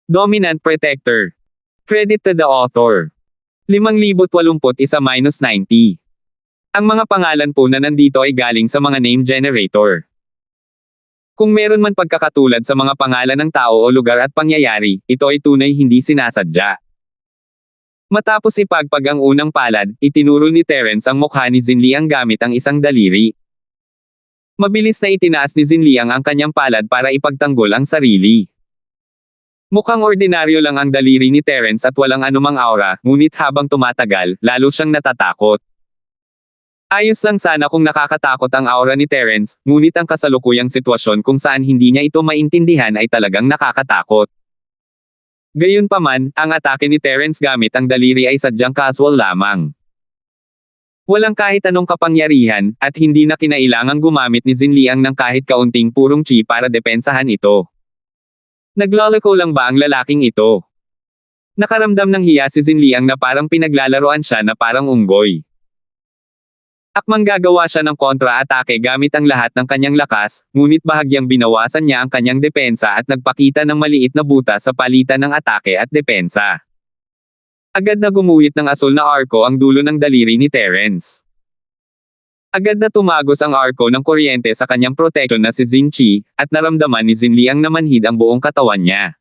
Dominant Protector. Credit to the author. 5081-90. Ang mga pangalan po na nandito ay galing sa mga name generator. Kung meron man pagkakatulad sa mga pangalan ng tao o lugar at pangyayari, ito ay tunay hindi sinasadya. Matapos ipagpag ang unang palad, itinuro ni Terence ang mukha ni Zinliang gamit ang isang daliri. Mabilis na itinaas ni Zinliang ang kanyang palad para ipagtanggol ang sarili. Mukhang ordinaryo lang ang daliri ni Terence at walang anumang aura, ngunit habang tumatagal, lalo siyang natatakot. Ayos lang sana kung nakakatakot ang aura ni Terence, ngunit ang kasalukuyang sitwasyon kung saan hindi niya ito maintindihan ay talagang nakakatakot. Gayunpaman, ang atake ni Terence gamit ang daliri ay sadyang casual lamang. Walang kahit anong kapangyarihan, at hindi na kinailangang gumamit ni Zinliang ng kahit kaunting purong chi para depensahan ito. Naglalako lang ba ang lalaking ito? Nakaramdam ng hiya si Zinliang na parang pinaglalaroan siya na parang unggoy. Akmang gagawa siya ng kontra-atake gamit ang lahat ng kanyang lakas, ngunit bahagyang binawasan niya ang kanyang depensa at nagpakita ng maliit na butas sa palitan ng atake at depensa. Agad na gumuhit ng asul na arko ang dulo ng daliri ni Terence. Agad na tumagos ang arko ng kuryente sa kanyang protection na si Zinchi, at naramdaman ni Zinliang na manhid ang buong katawan niya.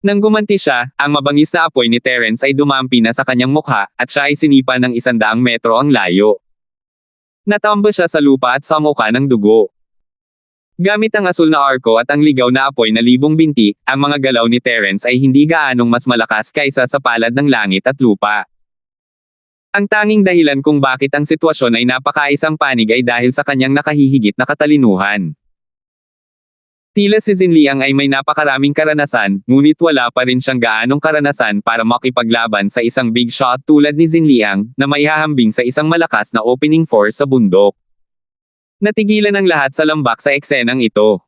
Nang gumanti siya, ang mabangis na apoy ni Terence ay dumampi na sa kanyang mukha, at siya ay sinipa ng 100 metro ang layo. Natambo siya sa lupa at samuka ng dugo. Gamit ang asul na arko at ang ligaw na apoy na libong binti, ang mga galaw ni Terence ay hindi gaanong mas malakas kaysa sa palad ng langit at lupa. Ang tanging dahilan kung bakit ang sitwasyon ay napakaisang panig ay dahil sa kanyang nakahihigit na katalinuhan. Tila si Zinliang ay may napakaraming karanasan, ngunit wala pa rin siyang gaanong karanasan para makipaglaban sa isang big shot tulad ni Zinliang, na maihahambing sa isang malakas na opening force sa bundok. Natigilan ang lahat sa lambak sa eksenang ito.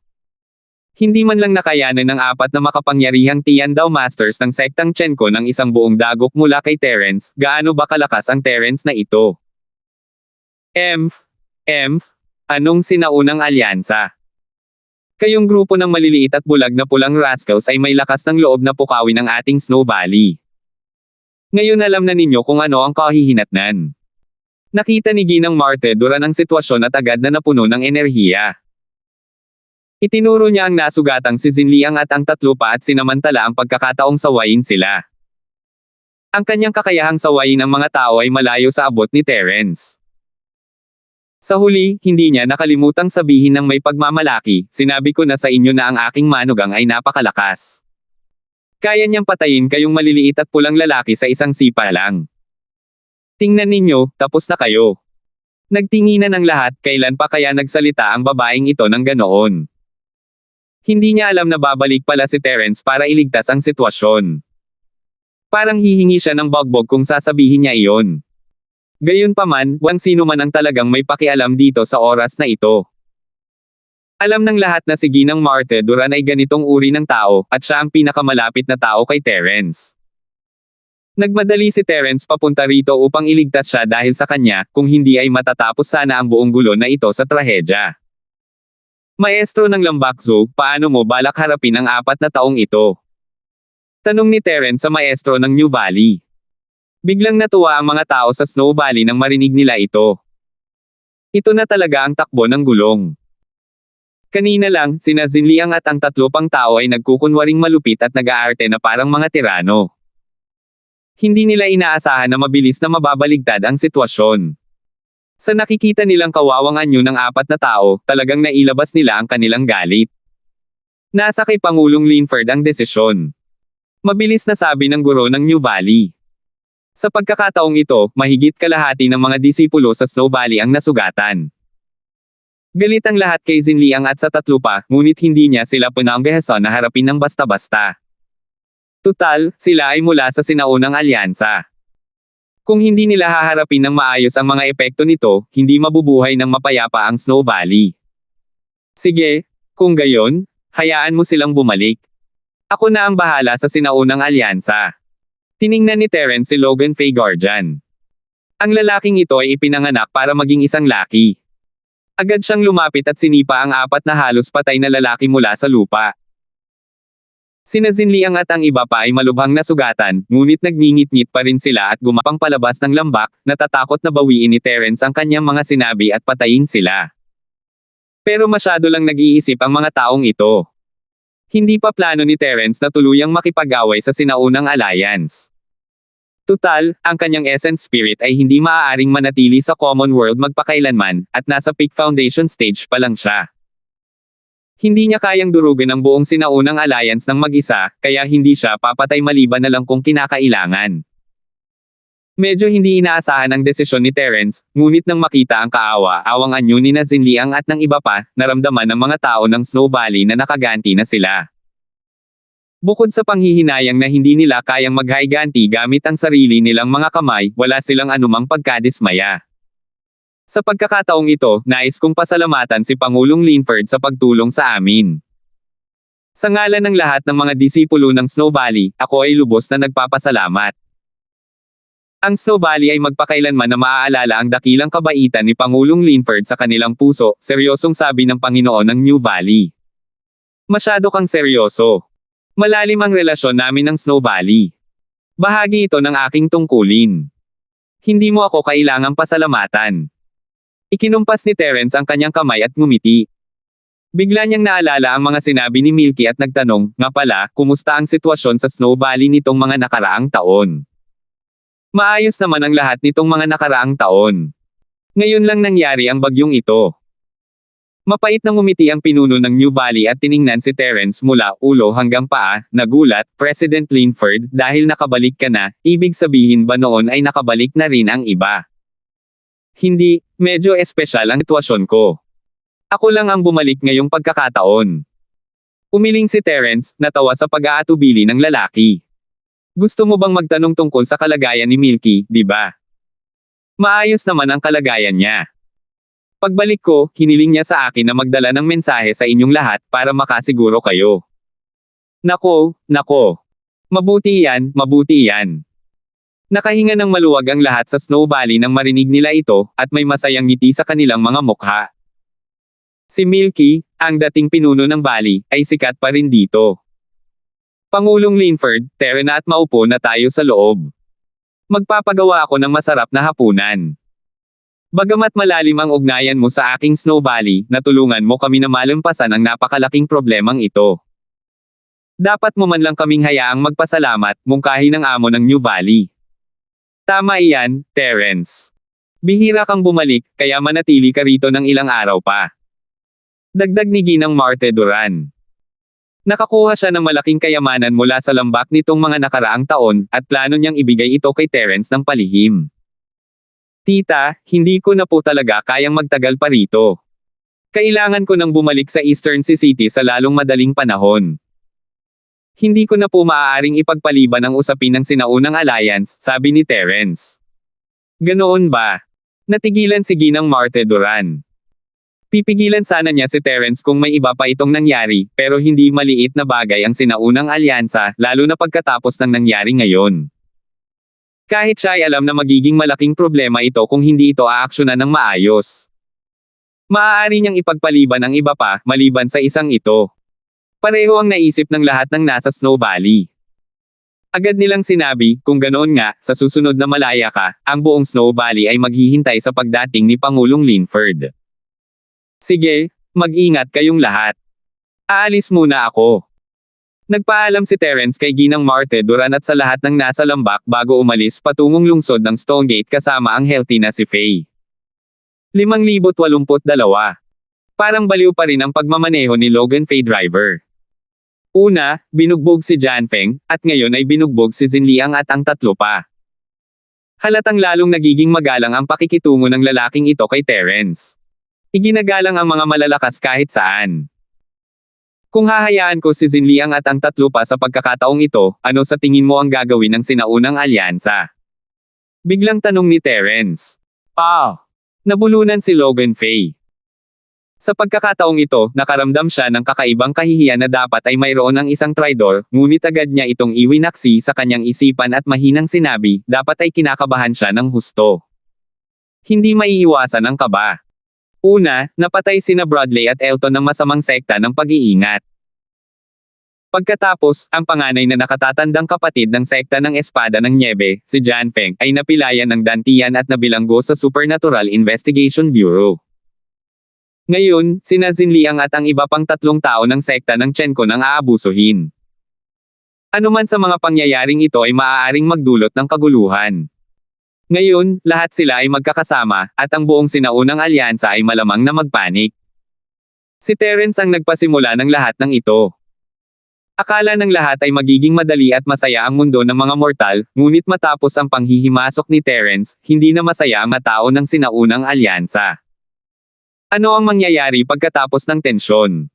Hindi man lang nakayanan ng 4 na makapangyarihang Tiandao Masters ng sektang Chenko ng isang buong dagok mula kay Terence, gaano ba kalakas ang Terence na ito? Anong sinaunang alyansa? Kayong grupo ng maliliit at bulag na pulang rascals ay may lakas ng loob na pukawin ang ating Snow Valley. Ngayon alam na ninyo kung ano ang kahihinatnan. Nakita ni Ginang Marte duran ang sitwasyon at agad na napuno ng enerhiya. Itinuro niya ang nasugatang si Zinliang at ang 3 pa at sinamantala ang pagkakataong sawayin sila. Ang kanyang kakayahang sawayin ang mga tao ay malayo sa abot ni Terence. Sa huli, hindi niya nakalimutang sabihin ng may pagmamalaki, sinabi ko na sa inyo na ang aking manugang ay napakalakas. Kaya niyang patayin kayong maliliit at pulang lalaki sa isang sipa lang. Tingnan ninyo, tapos na kayo. Nagtinginan ang lahat, kailan pa kaya nagsalita ang babaeng ito ng ganoon? Hindi niya alam na babalik pala si Terence para iligtas ang sitwasyon. Parang hihingi siya ng bagbog kung sasabihin niya iyon. Gayunpaman, walang sino man ang talagang may pakialam dito sa oras na ito. Alam ng lahat na si Ginang Marte Duran ay ganitong uri ng tao, at siya ang pinakamalapit na tao kay Terence. Nagmadali si Terence papunta rito upang iligtas siya dahil sa kanya, kung hindi ay matatapos sana ang buong gulo na ito sa trahedya. Maestro ng Lambakzo, paano mo balak harapin ang 4 na taong ito? Tanong ni Terence sa maestro ng New Valley. Biglang natuwa ang mga tao sa Snow Valley nang marinig nila ito. Ito na talaga ang takbo ng gulong. Kanina lang, sina Zinliang at ang 3 pang tao ay nagkukunwaring malupit at nag-aarte na parang mga tirano. Hindi nila inaasahan na mabilis na mababaligtad ang sitwasyon. Sa nakikita nilang kawawang anyo ng 4 na tao, talagang nailabas nila ang kanilang galit. Nasa kay Pangulong Linford ang desisyon. Mabilis na sabi ng guro ng New Valley. Sa pagkakataong ito, mahigit kalahati ng mga disipulo sa Snow Valley ang nasugatan. Galit ang lahat kay Zinliang at sa 3 pa, ngunit hindi niya sila pinanggahasan na harapin ng basta-basta. Tutal, sila ay mula sa sinaunang alyansa. Kung hindi nila haharapin ng maayos ang mga epekto nito, hindi mabubuhay ng mapayapa ang Snow Valley. Sige, kung gayon, hayaan mo silang bumalik. Ako na ang bahala sa sinaunang alyansa. Tiningnan ni Terence si Logan Faye Guardian. Ang lalaking ito ay ipinanganak para maging isang laki. Agad siyang lumapit at sinipa ang 4 na halos patay na lalaki mula sa lupa. Sina Zinliang at ang iba pa ay malubhang nasugatan, ngunit nagngingit-ngit pa rin sila at gumapang palabas ng lambak, natatakot na bawiin ni Terence ang kanyang mga sinabi at patayin sila. Pero masyado lang nag-iisip ang mga taong ito. Hindi pa plano ni Terence na tuluyang makipag-away sa sinaunang alliance. Tutal, ang kanyang essence spirit ay hindi maaaring manatili sa common world magpakailanman, at nasa peak foundation stage pa lang siya. Hindi niya kayang durugan ang buong sinaunang alliance ng mag-isa, kaya hindi siya papatay maliban na lang kung kinakailangan. Medyo hindi inaasahan ang desisyon ni Terence, ngunit nang makita ang kaawa-awang anyo ni Zinliang at ng iba pa, naramdaman ng mga tao ng Snow Valley na nakaganti na sila. Bukod sa panghihinayang na hindi nila kayang maghayganti gamit ang sarili nilang mga kamay, wala silang anumang pagkadismaya. Sa pagkakataong ito, nais kong pasalamatan si Pangulong Linford sa pagtulong sa amin. Sa ngalan ng lahat ng mga disipulo ng Snow Valley, ako ay lubos na nagpapasalamat. Ang Snow Valley ay magpakailanman na maaalala ang dakilang kabaitan ni Pangulong Linford sa kanilang puso, seryosong sabi ng Panginoon ng New Valley. Masyado kang seryoso. Malalim ang relasyon namin ng Snow Valley. Bahagi ito ng aking tungkulin. Hindi mo ako kailangang pasalamatan. Ikinumpas ni Terence ang kanyang kamay at ngumiti. Bigla niyang naalala ang mga sinabi ni Milky at nagtanong, nga pala, kumusta ang sitwasyon sa Snow Valley nitong mga nakaraang taon? Maayos naman ang lahat nitong mga nakaraang taon. Ngayon lang nangyari ang bagyong ito. Mapait na ngumiti ang pinuno ng New Valley at tiningnan si Terence mula ulo hanggang paa, nagulat, President Linford, dahil nakabalik ka na, ibig sabihin ba noon ay nakabalik na rin ang iba? Hindi, medyo espesyal ang sitwasyon ko. Ako lang ang bumalik ngayong pagkakataon. Umiling si Terence, natawa sa pag-aatubili ng lalaki. Gusto mo bang magtanong tungkol sa kalagayan ni Milky, di ba? Maayos naman ang kalagayan niya. Pagbalik ko, hiniling niya sa akin na magdala ng mensahe sa inyong lahat para makasiguro kayo. Nako, nako. Mabuti yan, mabuti yan. Nakahinga ng maluwag ang lahat sa Snow Valley nang marinig nila ito, at may masayang ngiti sa kanilang mga mukha. Si Milky, ang dating pinuno ng Valley, ay sikat pa rin dito. Pangulong Linford, tara na at maupo na tayo sa loob. Magpapagawa ako ng masarap na hapunan. Bagamat malalim ang ugnayan mo sa aking Snow Valley, natulungan mo kami na malampasan ang napakalaking problemang ito. Dapat mo man lang kaming hayaang magpasalamat, mungkahi ng amo ng New Valley. Tama iyan, Terence. Bihira kang bumalik, kaya manatili ka rito ng ilang araw pa. Dagdag ni Ginang Marte Duran. Nakakuha siya ng malaking kayamanan mula sa lambak nitong mga nakaraang taon, at plano niyang ibigay ito kay Terence ng palihim. Tita, hindi ko na po talaga kayang magtagal pa rito. Kailangan ko nang bumalik sa Eastern City sa lalong madaling panahon. Hindi ko na po maaaring ipagpaliban ang usapin ng sinaunang alliance, sabi ni Terence. Ganoon ba? Natigilan si Ginang Marte Duran. Pipigilan sana niya si Terence kung may iba pa itong nangyari, pero hindi maliit na bagay ang sinaunang alyansa, lalo na pagkatapos ng nangyari ngayon. Kahit siya ay alam na magiging malaking problema ito kung hindi ito aaksyonan ng maayos. Maaari niyang ipagpaliban ang iba pa, maliban sa isang ito. Pareho ang naisip ng lahat ng nasa Snow Valley. Agad nilang sinabi, kung ganoon nga, sa susunod na malaya ka, ang buong Snow Valley ay maghihintay sa pagdating ni Pangulong Linford. Sige, mag-ingat kayong lahat. Aalis muna ako. Nagpaalam si Terence kay Ginang Marte Duran at sa lahat ng nasa lambak bago umalis patungong lungsod ng Stonegate kasama ang healthy na si Faye. 5,082. Parang baliw pa rin ang pagmamaneho ni Logan Faye Driver. Una, binugbog si Janfeng, at ngayon ay binugbog si Zinliang at ang tatlo pa. Halatang lalong nagiging magalang ang pakikitungo ng lalaking ito kay Terence. Iginagalang ang mga malalakas kahit saan. Kung hahayaan ko si Zinliang at ang tatlo pa sa pagkakataong ito, ano sa tingin mo ang gagawin ng sinaunang alyansa? Biglang tanong ni Terence. Nabulunan si Logan Faye. Sa pagkakataong ito, nakaramdam siya ng kakaibang kahihiyan na dapat ay mayroon ang isang traidor, ngunit agad niya itong iwinaksi sa kanyang isipan at mahinang sinabi, dapat ay kinakabahan siya ng husto. Hindi maiiwasan ang kaba. Una, napatay sina Bradley at Elton ng masamang sekta ng pag-iingat. Pagkatapos, ang panganay na nakatatandang kapatid ng sekta ng Espada ng Niebe, si Jan Feng, ay napilayan ng dantian at nabilanggo sa Supernatural Investigation Bureau. Ngayon, sina Zinliang at ang iba pang 3 tao ng sekta ng Chenkon ang aabusuhin. Anuman sa mga pangyayaring ito ay maaaring magdulot ng kaguluhan. Ngayon, lahat sila ay magkakasama, at ang buong sinaunang alyansa ay malamang na magpanik. Si Terence ang nagpasimula ng lahat ng ito. Akala ng lahat ay magiging madali at masaya ang mundo ng mga mortal, ngunit matapos ang panghihimasok ni Terence, hindi na masaya ang mga tao ng sinaunang alyansa. Ano ang mangyayari pagkatapos ng tensyon?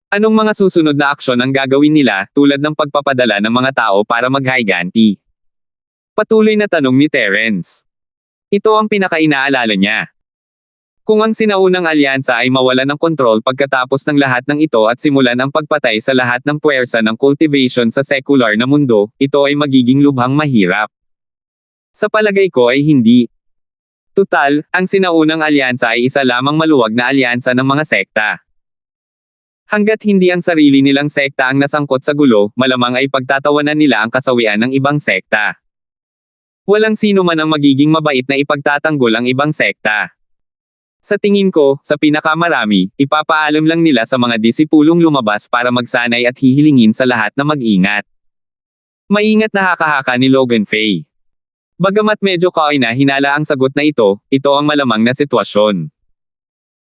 Anong mga susunod na aksyon ang gagawin nila, tulad ng pagpapadala ng mga tao para maghiganti? Patuloy na tanong ni Terence. Ito ang pinaka-inaalala niya. Kung ang sinaunang alyansa ay mawala ng kontrol pagkatapos ng lahat ng ito at simulan ang pagpatay sa lahat ng puwersa ng cultivation sa secular na mundo, ito ay magiging lubhang mahirap. Sa palagay ko ay hindi. Tutal, ang sinaunang alyansa ay isa lamang maluwag na alyansa ng mga sekta. Hanggat hindi ang sarili nilang sekta ang nasangkot sa gulo, malamang ay pagtatawanan nila ang kasawian ng ibang sekta. Walang sino man ang magiging mabait na ipagtatanggol ang ibang sekta. Sa tingin ko, sa pinakamarami, ipapaalam lang nila sa mga disipulong lumabas para magsanay at hihilingin sa lahat na mag-ingat. Maingat na haka-haka ni Logan Fay. Bagamat medyo hinala ang sagot na ito ang malamang na sitwasyon.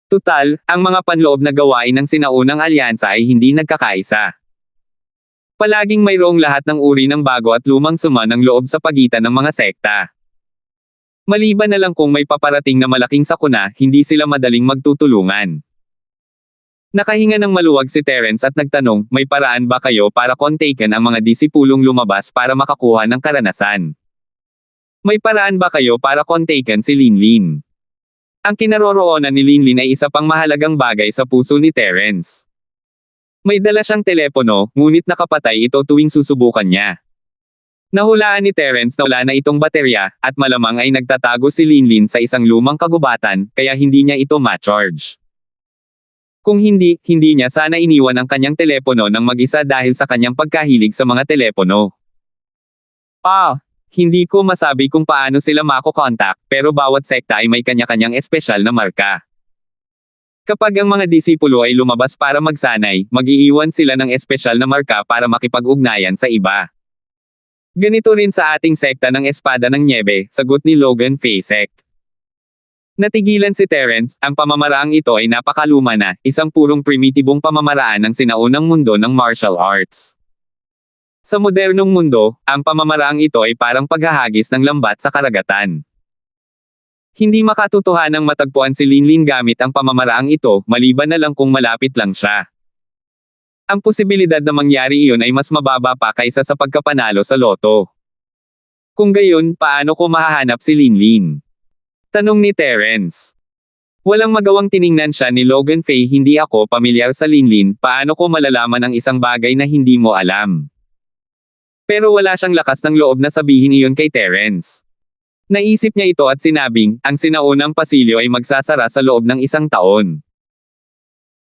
Tutal, ang mga panloob na gawain ng sinaunang alyansa ay hindi nagkakaisa. Palaging mayroong lahat ng uri ng bago at lumang sama ng loob sa pagitan ng mga sekta. Maliban na lang kung may paparating na malaking sakuna, hindi sila madaling magtutulungan. Nakahinga ng maluwag si Terence at nagtanong, may paraan ba kayo para kontaken ang mga disipulong lumabas para makakuha ng karanasan? May paraan ba kayo para kontaken si Linlin? Ang kinaroroonan ni Linlin ay isa pang mahalagang bagay sa puso ni Terence. May dala siyang telepono, ngunit nakapatay ito tuwing susubukan niya. Nahulaan ni Terence na wala na itong baterya, at malamang ay nagtatago si Linlin sa isang lumang kagubatan, kaya hindi niya ito ma-charge. Kung hindi niya sana iniwan ang kanyang telepono ng mag-isa dahil sa kanyang pagkahilig sa mga telepono. Hindi ko masabi kung paano sila mako-contact, pero bawat sekta ay may kanya-kanyang espesyal na marka. Kapag ang mga disipulo ay lumabas para magsanay, mag-iiwan sila ng espesyal na marka para makipag-ugnayan sa iba. Ganito rin sa ating sekta ng Espada ng Niebe, sagot ni Logan Facek. Natigilan si Terence, ang pamamaraang ito ay napakaluma na, isang purong primitibong pamamaraan ng sinaunang mundo ng martial arts. Sa modernong mundo, ang pamamaraang ito ay parang paghahagis ng lambat sa karagatan. Hindi makatotohanang matagpuan si Linlin gamit ang pamamaraang ito, maliban na lang kung malapit lang siya. Ang posibilidad na mangyari iyon ay mas mababa pa kaysa sa pagkapanalo sa loto. Kung gayon, paano ko mahahanap si Linlin? Tanong ni Terence. Walang magawang tiningnan siya ni Logan Fay. Hindi ako pamilyar sa Linlin, paano ko malalaman ang isang bagay na hindi mo alam? Pero wala siyang lakas ng loob na sabihin iyon kay Terence. Naisip niya ito at sinabing, ang sinaunang pasilyo ay magsasara sa loob ng 1 taon.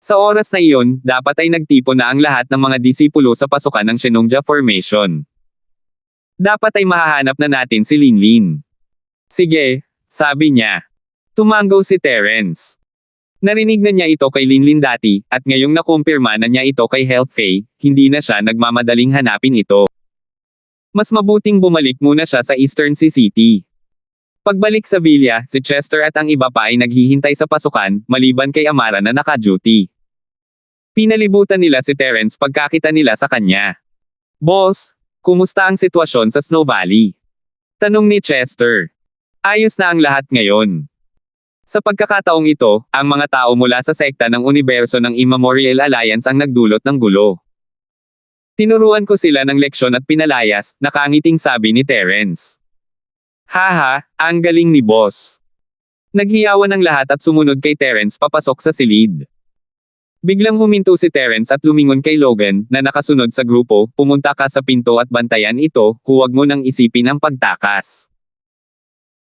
Sa oras na iyon, dapat ay nagtipon na ang lahat ng mga disipulo sa pasukan ng Shenongja Formation. Dapat ay mahahanap na natin si Linlin. Sige, sabi niya. Tumanggaw si Terence. Narinig na niya ito kay Linlin dati, at ngayong nakumpirma na niya ito kay Health Fay, hindi na siya nagmamadaling hanapin ito. Mas mabuting bumalik muna siya sa Eastern City. Pagbalik sa villa, si Chester at ang iba pa ay naghihintay sa pasukan, maliban kay Amara na naka-duty. Pinalibutan nila si Terence pagkakita nila sa kanya. Boss, kumusta ang sitwasyon sa Snow Valley? Tanong ni Chester. Ayos na ang lahat ngayon. Sa pagkakataong ito, ang mga tao mula sa sekta ng universo ng Immemorial Alliance ang nagdulot ng gulo. Tinuruan ko sila ng leksyon at pinalayas, nakangiting sabi ni Terence. Haha, ang galing ni boss. Naghiyawan ang lahat at sumunod kay Terence papasok sa silid. Biglang huminto si Terence at lumingon kay Logan, na nakasunod sa grupo, pumunta ka sa pinto at bantayan ito, huwag mo nang isipin ang pagtakas.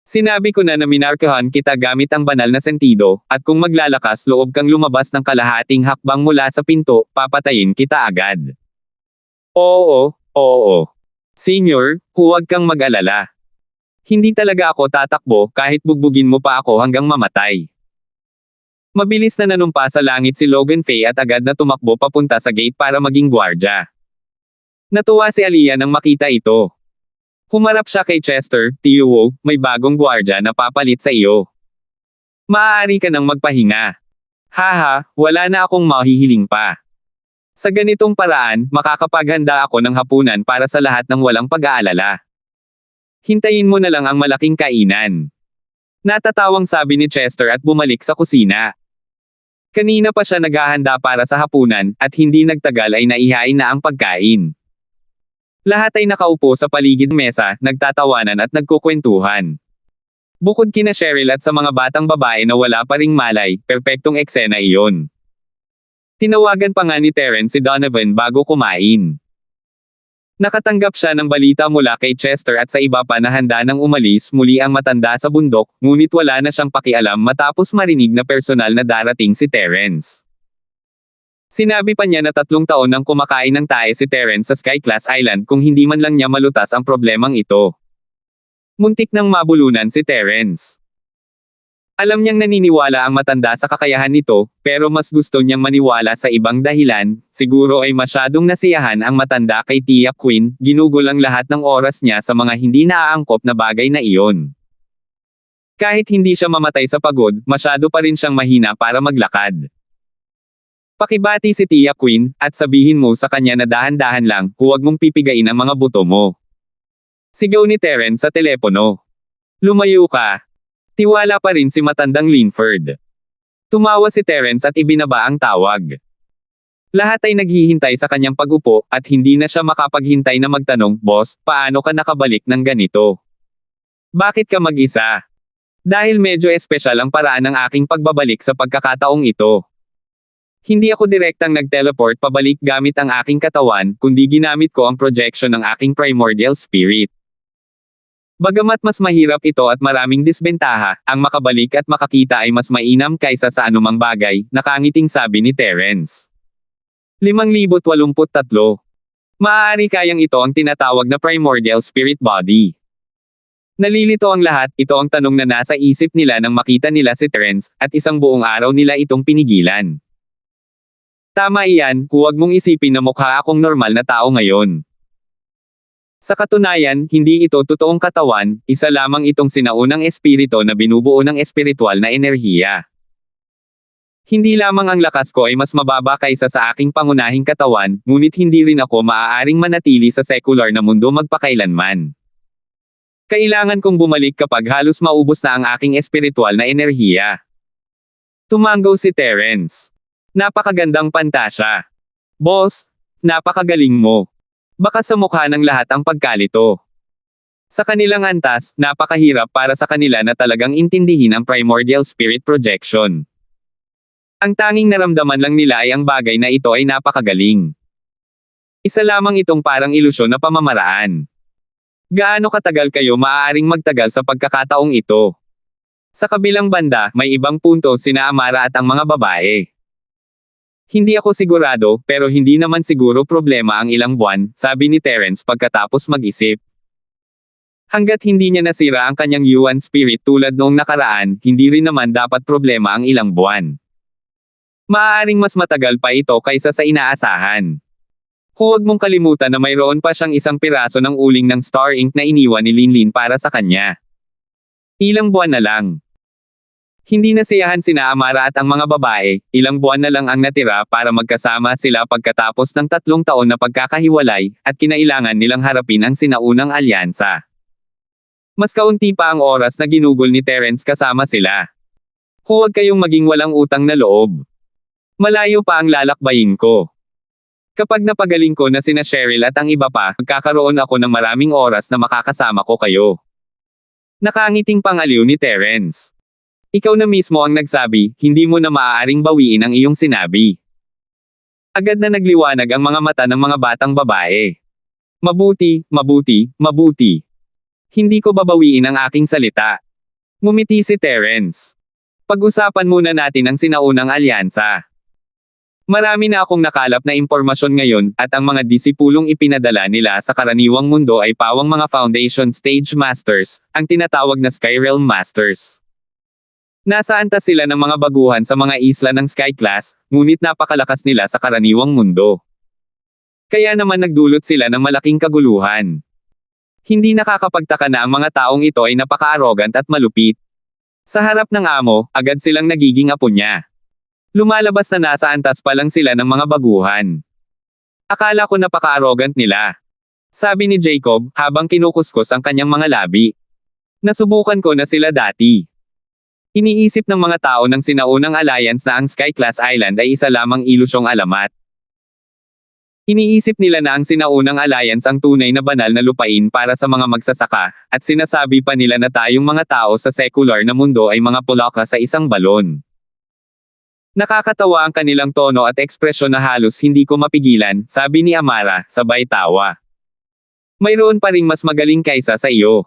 Sinabi ko na minarkahan kita gamit ang banal na sentido, at kung maglalakas loob kang lumabas ng kalahating hakbang mula sa pinto, papatayin kita agad. Oo, oo. Senior, huwag kang mag-alala. Hindi talaga ako tatakbo kahit bugbugin mo pa ako hanggang mamatay. Mabilis na nanumpa sa langit si Logan Faye at agad na tumakbo papunta sa gate para maging gwardya. Natuwa si Aliyah nang makita ito. Humarap siya kay Chester, Tiyo, may bagong gwardya na papalit sa iyo. Maaari ka nang magpahinga. Haha, wala na akong mahihiling pa. Sa ganitong paraan, makakapaghanda ako ng hapunan para sa lahat ng walang pag-aalala. Hintayin mo na lang ang malaking kainan. Natatawang sabi ni Chester at bumalik sa kusina. Kanina pa siya naghahanda para sa hapunan, at hindi nagtagal ay naihain na ang pagkain. Lahat ay nakaupo sa paligid mesa, nagtatawanan at nagkukwentuhan. Bukod kina Cheryl at sa mga batang babae na wala pa ring malay, perpektong eksena iyon. Tinawagan pa nga ni Terence si Donovan bago kumain. Nakatanggap siya ng balita mula kay Chester at sa iba pa na handa nang umalis muli ang matanda sa bundok, ngunit wala na siyang pakialam matapos marinig na personal na darating si Terence. Sinabi pa niya na 3 taon nang kumakain ng tae si Terence sa Skyclass Island kung hindi man lang niya malutas ang problemang ito. Muntik nang mabulunan si Terence. Alam niyang naniniwala ang matanda sa kakayahan nito, pero mas gusto niyang maniwala sa ibang dahilan. Siguro ay masyadong nasiyahan ang matanda kay Tia Queen, ginugol ang lahat ng oras niya sa mga hindi naaangkop na bagay na iyon. Kahit hindi siya mamatay sa pagod, masyado pa rin siyang mahina para maglakad. Pakibati si Tia Queen, at sabihin mo sa kanya na dahan-dahan lang, huwag mong pipigain ang mga buto mo. Sigaw ni Terence sa telepono. Lumayo ka. Tiwala pa rin si matandang Linford. Tumawa si Terence at ibinaba ang tawag. Lahat ay naghihintay sa kanyang pag-upo, at hindi na siya makapaghintay na magtanong, "Boss, paano ka nakabalik ng ganito? Bakit ka mag-isa?" Dahil medyo espesyal ang paraan ng aking pagbabalik sa pagkakataong ito. Hindi ako direktang nag-teleport pabalik gamit ang aking katawan, kundi ginamit ko ang projection ng aking primordial spirit. Bagamat mas mahirap ito at maraming disbentaha, ang makabalik at makakita ay mas mainam kaysa sa anumang bagay, nakangiting sabi ni Terence. 5,083. Maaari kayang ito ang tinatawag na primordial spirit body. Nalilito ang lahat, ito ang tanong na nasa isip nila nang makita nila si Terence, at isang buong araw nila itong pinigilan. Tama iyan, huwag mong isipin na mukha akong normal na tao ngayon. Sa katunayan, hindi ito totoong katawan, isa lamang itong sinaunang espirito na binubuo ng espiritual na enerhiya. Hindi lamang ang lakas ko ay mas mababa kaysa sa aking pangunahing katawan, ngunit hindi rin ako maaaring manatili sa secular na mundo magpakailanman. Kailangan kong bumalik kapag halos maubos na ang aking espiritual na enerhiya. Tumanggaw si Terence. Napakagandang pantasya. Boss, napakagaling mo. Baka sa mukha ng lahat ang pagkalito. Sa kanilang antas, napakahirap para sa kanila na talagang intindihin ang primordial spirit projection. Ang tanging naramdaman lang nila ay ang bagay na ito ay napakagaling. Isa lamang itong parang ilusyon na pamamaraan. Gaano katagal kayo maaaring magtagal sa pagkakataong ito? Sa kabilang banda, may ibang punto sina Amara at ang mga babae. Hindi ako sigurado, pero hindi naman siguro problema ang ilang buwan, sabi ni Terence pagkatapos mag-isip. Hanggat hindi niya nasira ang kanyang Yuan spirit tulad noong nakaraan, hindi rin naman dapat problema ang ilang buwan. Maaaring mas matagal pa ito kaysa sa inaasahan. Huwag mong kalimutan na mayroon pa siyang isang piraso ng uling ng Star Ink na iniwan ni Linlin para sa kanya. Ilang buwan na lang. Hindi nasiyahan sina Amara at ang mga babae, ilang buwan na lang ang natira para magkasama sila pagkatapos ng 3 taon na pagkakahiwalay, at kinailangan nilang harapin ang sinaunang alyansa. Mas kaunti pa ang oras na ginugol ni Terence kasama sila. Huwag kayong maging walang utang na loob. Malayo pa ang lalakbayin ko. Kapag napagaling ko na sina Cheryl at ang iba pa, magkakaroon ako ng maraming oras na makakasama ko kayo. Nakangiting pangaliw ni Terence. Ikaw na mismo ang nagsabi, hindi mo na maaaring bawiin ang iyong sinabi. Agad na nagliwanag ang mga mata ng mga batang babae. Mabuti, mabuti, mabuti. Hindi ko babawiin ang aking salita. Ngumiti si Terence. Pag-usapan muna natin ang sinaunang alyansa. Marami na akong nakalap na impormasyon ngayon, at ang mga disipulong ipinadala nila sa karaniwang mundo ay pawang mga Foundation Stage Masters, ang tinatawag na Sky Realm Masters. Nasaantas sila ng mga baguhan sa mga isla ng Sky Class, ngunit napakalakas nila sa karaniwang mundo. Kaya naman nagdulot sila ng malaking kaguluhan. Hindi nakakapagtaka na ang mga taong ito ay napaka-arrogant at malupit. Sa harap ng amo, agad silang nagiging apo niya. Lumalabas na nasa antas pa lang sila ng mga baguhan. Akala ko napaka-arrogant nila. Sabi ni Jacob, habang kinukuskus ang kanyang mga labi. Nasubukan ko na sila dati. Iniisip ng mga tao ng sinaunang alliance na ang Sky Class Island ay isa lamang ilusyong alamat. Iniisip nila na ang sinaunang alliance ang tunay na banal na lupain para sa mga magsasaka, at sinasabi pa nila na tayong mga tao sa secular na mundo ay mga pulaka sa isang balon. Nakakatawa ang kanilang tono at ekspresyon na halos hindi ko mapigilan, sabi ni Amara, sabay tawa. Mayroon pa ring mas magaling kaysa sa iyo.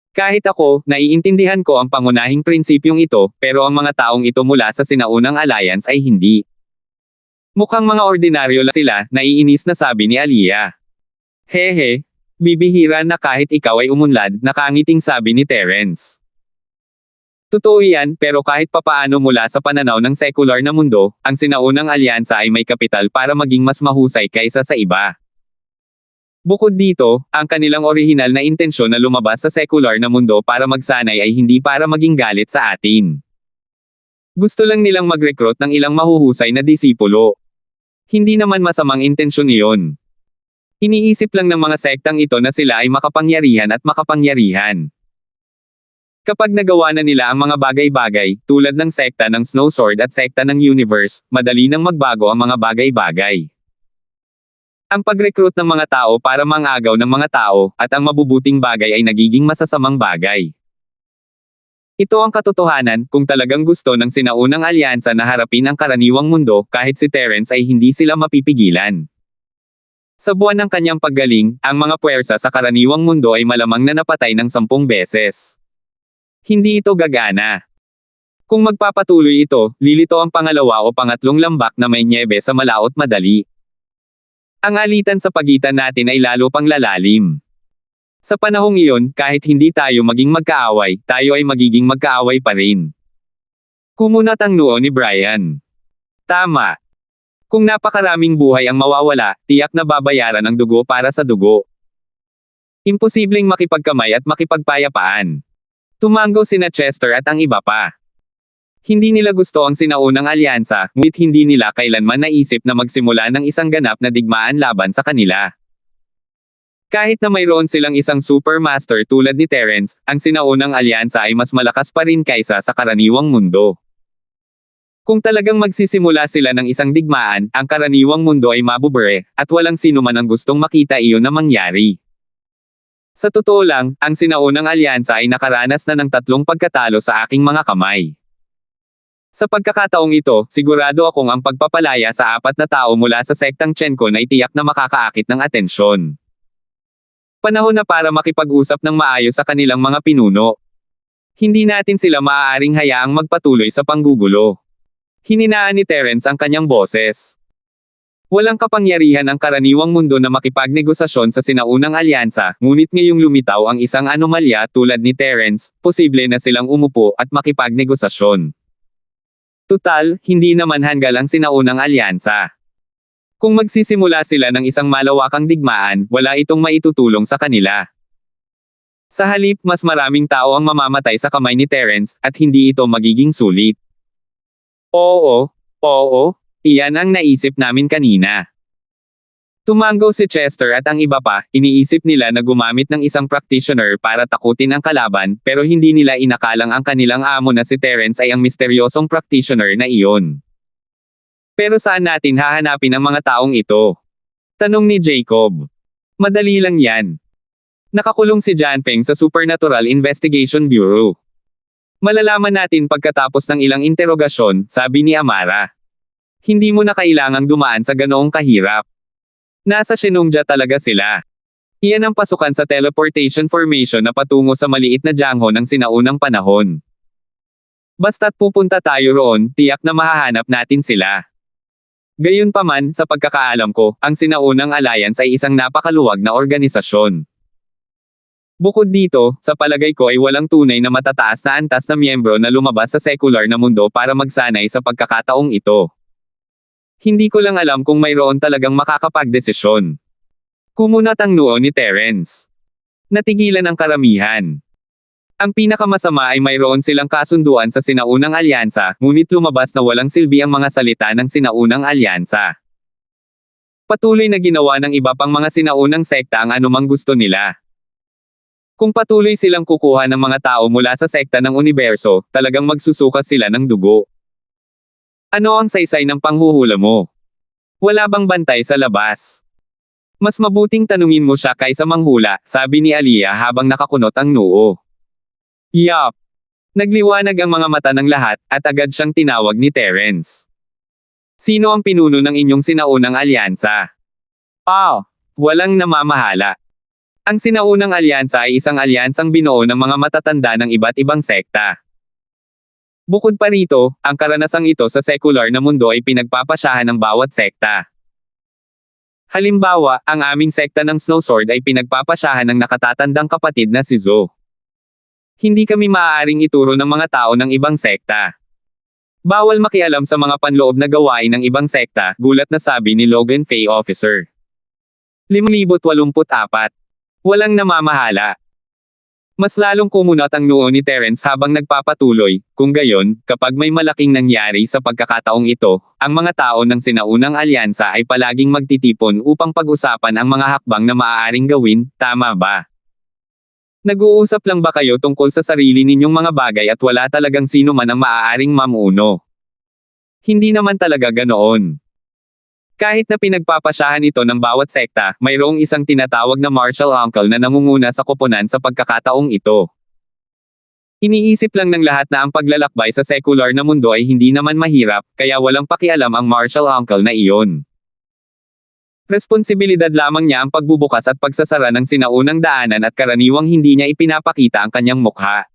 Kahit ako, naiintindihan ko ang pangunahing prinsipyong ito, pero ang mga taong ito mula sa sinaunang alliance ay hindi. Mukhang mga ordinaryo lang sila, naiinis na sabi ni Aliyah. Hehe, bibihira na kahit ikaw ay umunlad, nakangiting sabi ni Terence. Totoo yan, pero kahit papaano mula sa pananaw ng secular na mundo, ang sinaunang alyansa ay may kapital para maging mas mahusay kaysa sa iba. Bukod dito, ang kanilang orihinal na intensyon na lumabas sa secular na mundo para magsanay ay hindi para maging galit sa atin. Gusto lang nilang mag-recruit ng ilang mahuhusay na disipulo. Hindi naman masamang intensyon iyon. Iniisip lang ng mga sektang ito na sila ay makapangyarihan at makapangyarihan. Kapag nagawa na nila ang mga bagay-bagay, tulad ng sekta ng Snow Sword at sekta ng Universe, madali nang magbago ang mga bagay-bagay. Ang pag-recruit ng mga tao para mangagaw ng mga tao, at ang mabubuting bagay ay nagiging masasamang bagay. Ito ang katotohanan, kung talagang gusto ng sinaunang alyansa na harapin ang karaniwang mundo, kahit si Terence ay hindi sila mapipigilan. Sa buwan ng kanyang paggaling, ang mga puwersa sa karaniwang mundo ay malamang na napatay ng 10 beses. Hindi ito gagana. Kung magpapatuloy ito, lilito ang pangalawa o pangatlong lambak na may nyebe sa malaot madali. Ang alitan sa pagitan natin ay lalo pang lalalim. Sa panahong iyon, kahit hindi tayo maging magkaaway, tayo ay magiging magkaaway pa rin. Kumunat ang noo ni Brian. Tama. Kung napakaraming buhay ang mawawala, tiyak na babayaran ang dugo para sa dugo. Imposibleng makipagkamay at makipagpayapaan. Tumanggo sina Chester at ang iba pa. Hindi nila gusto ang sinaunang alyansa, ngunit hindi nila kailanman naisip na magsimula ng isang ganap na digmaan laban sa kanila. Kahit na mayroon silang isang supermaster tulad ni Terence, ang sinaunang alyansa ay mas malakas pa rin kaysa sa karaniwang mundo. Kung talagang magsisimula sila ng isang digmaan, ang karaniwang mundo ay mabubure, at walang sino man ang gustong makita iyon na mangyari. Sa totoo lang, ang sinaunang alyansa ay nakaranas na ng 3 pagkatalo sa aking mga kamay. Sa pagkakataong ito, sigurado akong ang pagpapalaya sa 4 na tao mula sa sektang Chenkon ay tiyak na makakaakit ng atensyon. Panahon na para makipag-usap ng maayos sa kanilang mga pinuno. Hindi natin sila maaaring hayaang magpatuloy sa panggugulo. Hininaan ni Terence ang kanyang boses. Walang kapangyarihan ang karaniwang mundo na makipagnegosasyon sa sinaunang alyansa, ngunit ngayong lumitaw ang isang anomalya tulad ni Terence, posible na silang umupo at makipagnegosasyon. Tutal, hindi naman hanggal ang sinaunang alyansa. Kung magsisimula sila ng isang malawakang digmaan, wala itong maitutulong sa kanila. Sa halip, mas maraming tao ang mamamatay sa kamay ni Terence, at hindi ito magiging sulit. Oo, iyan ang naisip namin kanina. Tumanggo si Chester at ang iba pa, iniisip nila na gumamit ng isang practitioner para takutin ang kalaban, pero hindi nila inakalang ang kanilang amo na si Terence ay ang misteryosong practitioner na iyon. Pero saan natin hahanapin ang mga taong ito? Tanong ni Jacob. Madali lang yan. Nakakulong si Janfeng sa Supernatural Investigation Bureau. Malalaman natin pagkatapos ng ilang interogasyon, sabi ni Amara. Hindi mo na kailangang dumaan sa ganoong kahirap. Nasa Shenongja talaga sila. Iyan ang pasukan sa teleportation formation na patungo sa maliit na Jiangho ng sinaunang panahon. Basta't pupunta tayo roon, tiyak na mahahanap natin sila. Gayunpaman, sa pagkakaalam ko, ang Sinaunang Alliance ay isang napakaluwag na organisasyon. Bukod dito, sa palagay ko ay walang tunay na matataas na antas na miyembro na lumabas sa sekular na mundo para magsanay sa pagkakataong ito. Hindi ko lang alam kung mayroon talagang makakapagdesisyon. Kumunat ang noo ni Terence. Natigilan ang karamihan. Ang pinakamasama ay mayroon silang kasunduan sa Sinaunang Alyansa, ngunit lumabas na walang silbi ang mga salita ng Sinaunang Alyansa. Patuloy na ginawa ng iba pang mga sinaunang sekta ang anumang gusto nila. Kung patuloy silang kukuha ng mga tao mula sa sekta ng universo, talagang magsusuka sila ng dugo. Ano ang saysay ng panghuhula mo? Wala bang bantay sa labas? Mas mabuting tanungin mo siya kaysa manghula, sabi ni Aliyah habang nakakunot ang noo. Yup. Nagliwanag ang mga mata ng lahat, at agad siyang tinawag ni Terence. Sino ang pinuno ng inyong Sinaunang Alyansa? Walang namamahala. Ang Sinaunang Alyansa ay isang alyansang binuo ng mga matatanda ng iba't ibang sekta. Bukod pa rito, ang karanasang ito sa sekular na mundo ay pinagpapasyahan ng bawat sekta. Halimbawa, ang aming sekta ng Snowsword ay pinagpapasyahan ng nakatatandang kapatid na si Zo. Hindi kami maaaring ituro ng mga tao ng ibang sekta. Bawal makialam sa mga panloob na gawain ng ibang sekta, gulat na sabi ni Logan Faye Officer. 584. Walang namamahala. Mas lalong kumunat ang noo ni Terence habang nagpapatuloy, kung gayon, kapag may malaking nangyari sa pagkakataong ito, ang mga tao ng Sinaunang Alyansa ay palaging magtitipon upang pag-usapan ang mga hakbang na maaaring gawin, tama ba? Nag-uusap lang ba kayo tungkol sa sarili ninyong mga bagay at wala talagang sino man ang maaaring mamuno? Hindi naman talaga ganoon. Kahit na pinagpapasyahan ito ng bawat sekta, mayroong isang tinatawag na martial uncle na nangunguna sa koponan sa pagkakataong ito. Iniisip lang ng lahat na ang paglalakbay sa sekular na mundo ay hindi naman mahirap, kaya walang pakialam ang martial uncle na iyon. Responsibilidad lamang niya ang pagbubukas at pagsasara ng sinaunang daanan at karaniwang hindi niya ipinapakita ang kanyang mukha.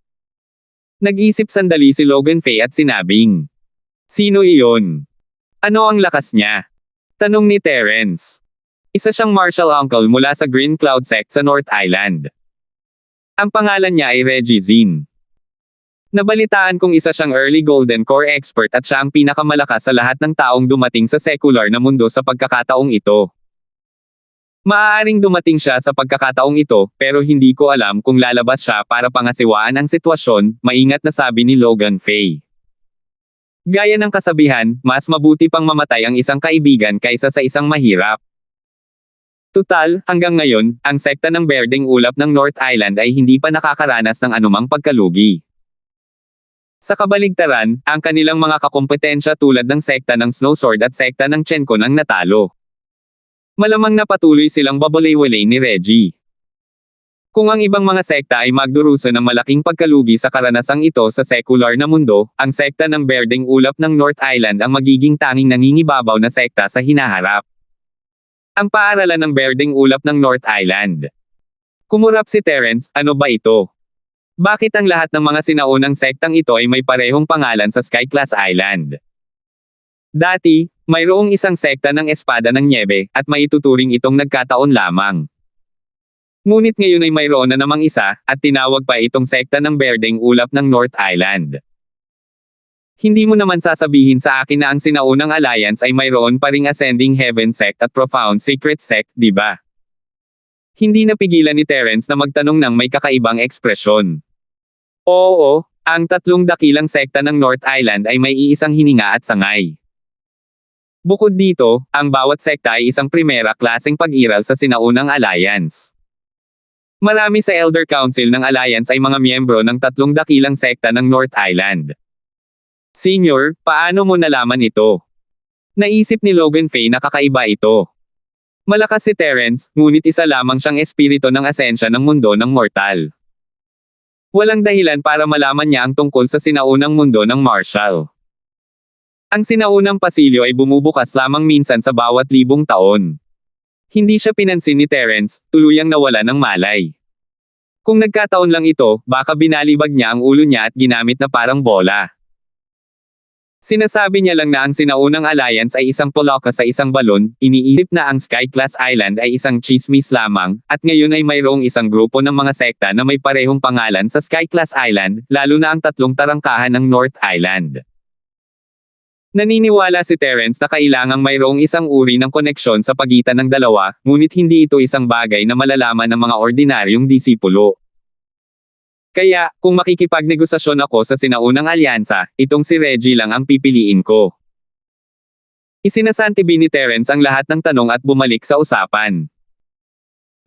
Nag-isip sandali si Logan Faye at sinabing, "Sino iyon? Ano ang lakas niya?" Tanong ni Terence. Isa siyang martial uncle mula sa Green Cloud sect sa North Island. Ang pangalan niya ay Reggie Zin. Nabalitaan kong isa siyang early Golden Core expert at siya ang pinakamalakas sa lahat ng taong dumating sa sekular na mundo sa pagkakataong ito. Maaaring dumating siya sa pagkakataong ito, pero hindi ko alam kung lalabas siya para pangasiwaan ang sitwasyon, maingat na sabi ni Logan Faye. Gaya ng kasabihan, mas mabuti pang mamatay ang isang kaibigan kaysa sa isang mahirap. Tutal, hanggang ngayon, ang sekta ng Berdeng Ulap ng North Island ay hindi pa nakakaranas ng anumang pagkalugi. Sa kabaligtaran, ang kanilang mga kakompetensya tulad ng sekta ng Snowsword at sekta ng Chenkon ang natalo. Malamang na patuloy silang babaliwalay ni Reggie. Kung ang ibang mga sekta ay magdurusa ng malaking pagkalugi sa karanasang ito sa sekular na mundo, ang sekta ng Berdeng Ulap ng North Island ang magiging tanging nangingibabaw na sekta sa hinaharap. Ang paaralan ng Berdeng Ulap ng North Island. Kumurap si Terence, ano ba ito? Bakit ang lahat ng mga sinaunang sektang ito ay may parehong pangalan sa Sky Class Island? Dati, mayroong isang sekta ng Espada ng Niebe, at maituturing itong nagkataon lamang. Ngunit ngayon ay mayroon na namang isa, at tinawag pa itong sekta ng Berdeng Ulap ng North Island. Hindi mo naman sasabihin sa akin na ang Sinaunang Alliance ay mayroon pa ring Ascending Heaven sect at Profound Secret sect, di ba? Hindi napigilan ni Terence na magtanong ng may kakaibang ekspresyon. Oo, ang tatlong dakilang sekta ng North Island ay may iisang hininga at sangay. Bukod dito, ang bawat sekta ay isang primera klaseng pag-iral sa Sinaunang Alliance. Marami sa Elder Council ng Alliance ay mga miyembro ng tatlong dakilang sekta ng North Island. Senior, paano mo nalaman ito? Naisip ni Logan Faye na kakaiba ito. Malakas si Terence, ngunit isa lamang siyang espiritu ng asensya ng mundo ng mortal. Walang dahilan para malaman niya ang tungkol sa sinaunang mundo ng Marshall. Ang sinaunang pasilyo ay bumubukas lamang minsan sa bawat 1,000 taon. Hindi siya pinansin ni Terence, tuluyang nawala ng malay. Kung nagkataon lang ito, baka binalibag niya ang ulo niya at ginamit na parang bola. Sinasabi niya lang na ang sinaunang alliance ay isang poloka sa isang balon, iniisip na ang Sky Class Island ay isang chismis lamang, at ngayon ay mayroong isang grupo ng mga sekta na may parehong pangalan sa Sky Class Island, lalo na ang tatlong tarangkahan ng North Island. Naniniwala si Terence na kailangang mayroong isang uri ng koneksyon sa pagitan ng dalawa, ngunit hindi ito isang bagay na malalaman ng mga ordinaryong disipulo. Kaya, kung makikipagnegosasyon ako sa sinaunang alyansa, itong si Reggie lang ang pipiliin ko. Isinasantibi ni Terence ang lahat ng tanong at bumalik sa usapan.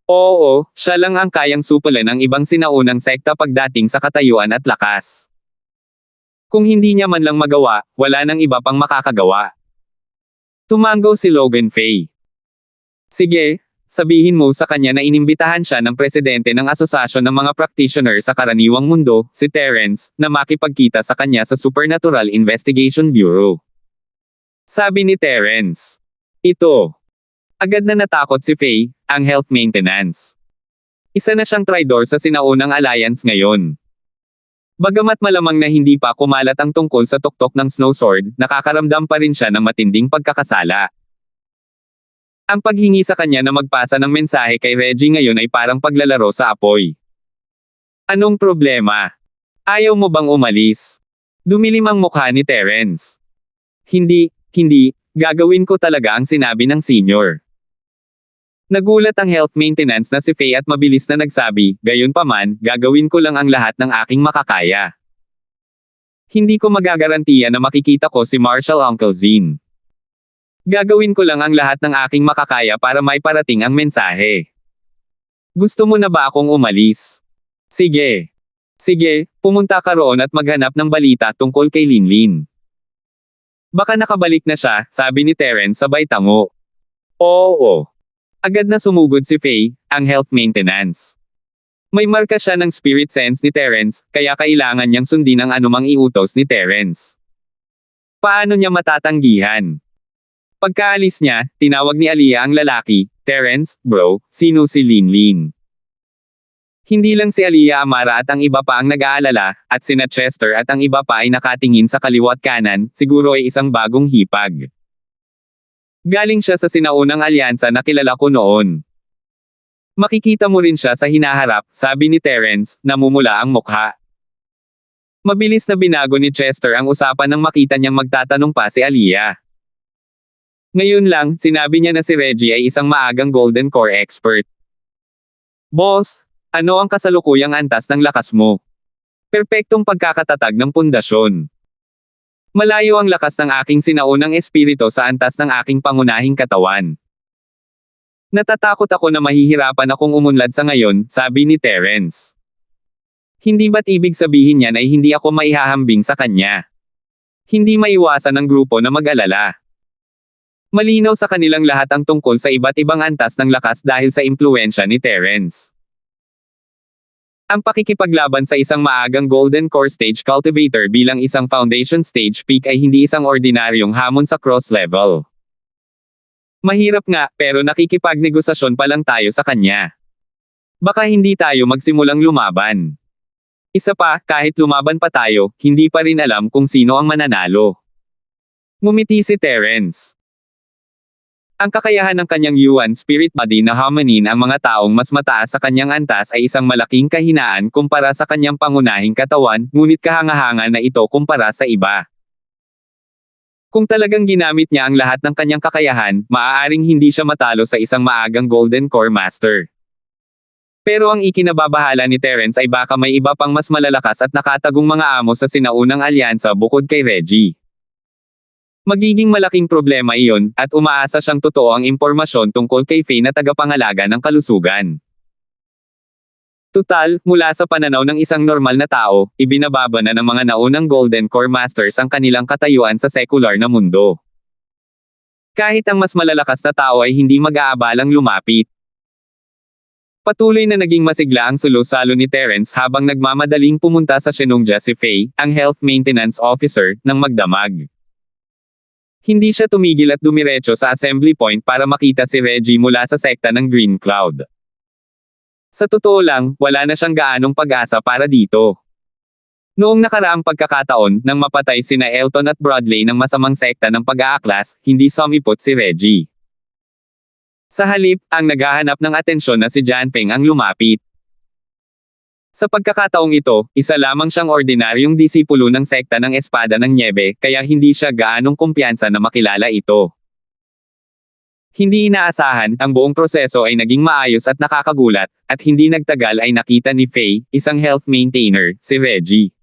Oo, siya lang ang kayang supulan ang ibang sinaunang sekta pagdating sa katayuan at lakas. Kung hindi niya man lang magawa, wala nang iba pang makakagawa. Tumango si Logan Fay. Sige, sabihin mo sa kanya na inimbitahan siya ng presidente ng asosasyon ng mga practitioner sa karaniwang mundo, si Terence, na makipagkita sa kanya sa Supernatural Investigation Bureau. Sabi ni Terence. Ito. Agad na natakot si Faye, ang health maintenance. Isa na siyang traidor sa sinaunang alliance ngayon. Bagamat malamang na hindi pa kumalat ang tungkol sa tuktok ng Snowsword, nakakaramdam pa rin siya ng matinding pagkakasala. Ang paghingi sa kanya na magpasa ng mensahe kay Reggie ngayon ay parang paglalaro sa apoy. Anong problema? Ayaw mo bang umalis? Dumilim ang mukha ni Terence. Hindi, gagawin ko talaga ang sinabi ng senior. Nagulat ang health maintenance na si Faye at mabilis na nagsabi, gayunpaman, gagawin ko lang ang lahat ng aking makakaya. Hindi ko magagarantiya na makikita ko si Marshall Uncle Zin. Gagawin ko lang ang lahat ng aking makakaya para maiparating ang mensahe. Gusto mo na ba akong umalis? Sige. Sige, pumunta ka roon at maghanap ng balita tungkol kay Linlin. Baka nakabalik na siya, sabi ni Terence sabay tango. Oo. Agad na sumugod si Faye, ang health maintenance. May marka siya ng spirit sense ni Terence, kaya kailangan niyang sundin ang anumang iutos ni Terence. Paano niya matatanggihan? Pagkaalis niya, tinawag ni Aliyah ang lalaki, Terence, bro, sino si Linlin? Hindi lang si Aliyah Amara at ang iba pa ang nag-aalala, at sina Chester at ang iba pa ay nakatingin sa kaliwa't kanan, siguro ay isang bagong hipag. Galing siya sa sinaunang alyansa na kilala ko noon. Makikita mo rin siya sa hinaharap, sabi ni Terence, namumula ang mukha. Mabilis na binago ni Chester ang usapan nang makita niyang magtatanong pa si Aliyah. Ngayon lang, sinabi niya na si Reggie ay isang maagang Golden Core expert. Boss, ano ang kasalukuyang antas ng lakas mo? Perpektong pagkakatatag ng pundasyon. Malayo ang lakas ng aking sinaunang espiritu sa antas ng aking pangunahing katawan. Natatakot ako na mahihirapan akong umunlad sa ngayon, sabi ni Terence. Hindi ba't ibig sabihin niyan ay hindi ako maihahambing sa kanya? Hindi maiwasan ng grupo na mag-alala. Malinaw sa kanilang lahat ang tungkol sa iba't ibang antas ng lakas dahil sa impluwensya ni Terence. Ang pakikipaglaban sa isang maagang Golden Core Stage Cultivator bilang isang Foundation Stage Peak ay hindi isang ordinaryong hamon sa cross-level. Mahirap nga, pero nakikipagnegosasyon pa lang tayo sa kanya. Baka hindi tayo magsimulang lumaban. Isa pa, kahit lumaban pa tayo, hindi pa rin alam kung sino ang mananalo. Ngumiti si Terence. Ang kakayahan ng kanyang Yuan Spirit Body na hamanin ang mga taong mas mataas sa kanyang antas ay isang malaking kahinaan kumpara sa kanyang pangunahing katawan, ngunit kahanga-hanga na ito kumpara sa iba. Kung talagang ginamit niya ang lahat ng kanyang kakayahan, maaaring hindi siya matalo sa isang maagang Golden Core Master. Pero ang ikinababahala ni Terence ay baka may iba pang mas malalakas at nakatagong mga amo sa sinaunang alyansa bukod kay Reggie. Magiging malaking problema iyon, at umaasa siyang totoo ang impormasyon tungkol kay Faye na tagapangalaga ng kalusugan. Tutal, mula sa pananaw ng isang normal na tao, ibinababa na ng mga naunang Golden Core Masters ang kanilang katayuan sa sekular na mundo. Kahit ang mas malalakas na tao ay hindi mag-aabalang lumapit. Patuloy na naging masigla ang sulo-salo ni Terence habang nagmamadaling pumunta sa Shenongja si Faye, ang Health Maintenance Officer, ng magdamag. Hindi siya tumigil at dumiretso sa assembly point para makita si Reggie mula sa sekta ng Green Cloud. Sa totoo lang, wala na siyang gaanong pag-asa para dito. Noong nakaraang pagkakataon, nang mapatay sina Elton at Broadway ng masamang sekta ng pag-aaklas, hindi sumipot si Reggie. Sa halip, ang naghahanap ng atensyon na si Jianfeng ang lumapit. Sa pagkakataong ito, isa lamang siyang ordinaryong disipulo ng sekta ng Espada ng Niebe, kaya hindi siya gaanong kumpiyansa na makilala ito. Hindi inaasahan, ang buong proseso ay naging maayos at nakakagulat, at hindi nagtagal ay nakita ni Faye, isang health maintainer, si Reggie.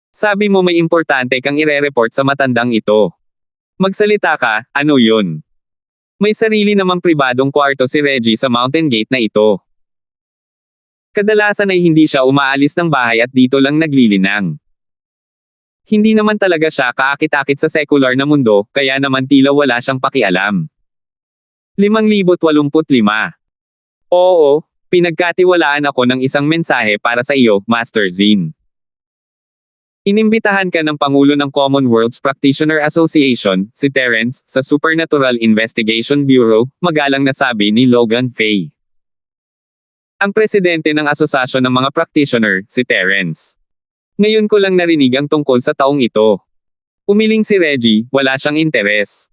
Sabi mo may importante kang ire-report sa matandang ito. Magsalita ka, ano yun? May sarili namang pribadong kwarto si Reggie sa Mountain Gate na ito. Kadalasan ay hindi siya umaalis ng bahay at dito lang naglilinang. Hindi naman talaga siya kaakit-akit sa secular na mundo, kaya naman tila wala siyang pakialam. 5,085. Oo, pinagkatiwalaan ako ng isang mensahe para sa iyo, Master Zin. Inimbitahan ka ng Pangulo ng Commonwealth's Practitioner Association, si Terence, sa Supernatural Investigation Bureau, magalang na sabi ni Logan Faye. Ang presidente ng Asosasyon ng mga Practitioner, si Terence. Ngayon ko lang narinig ang tungkol sa taong ito. Umiling si Reggie, wala siyang interes.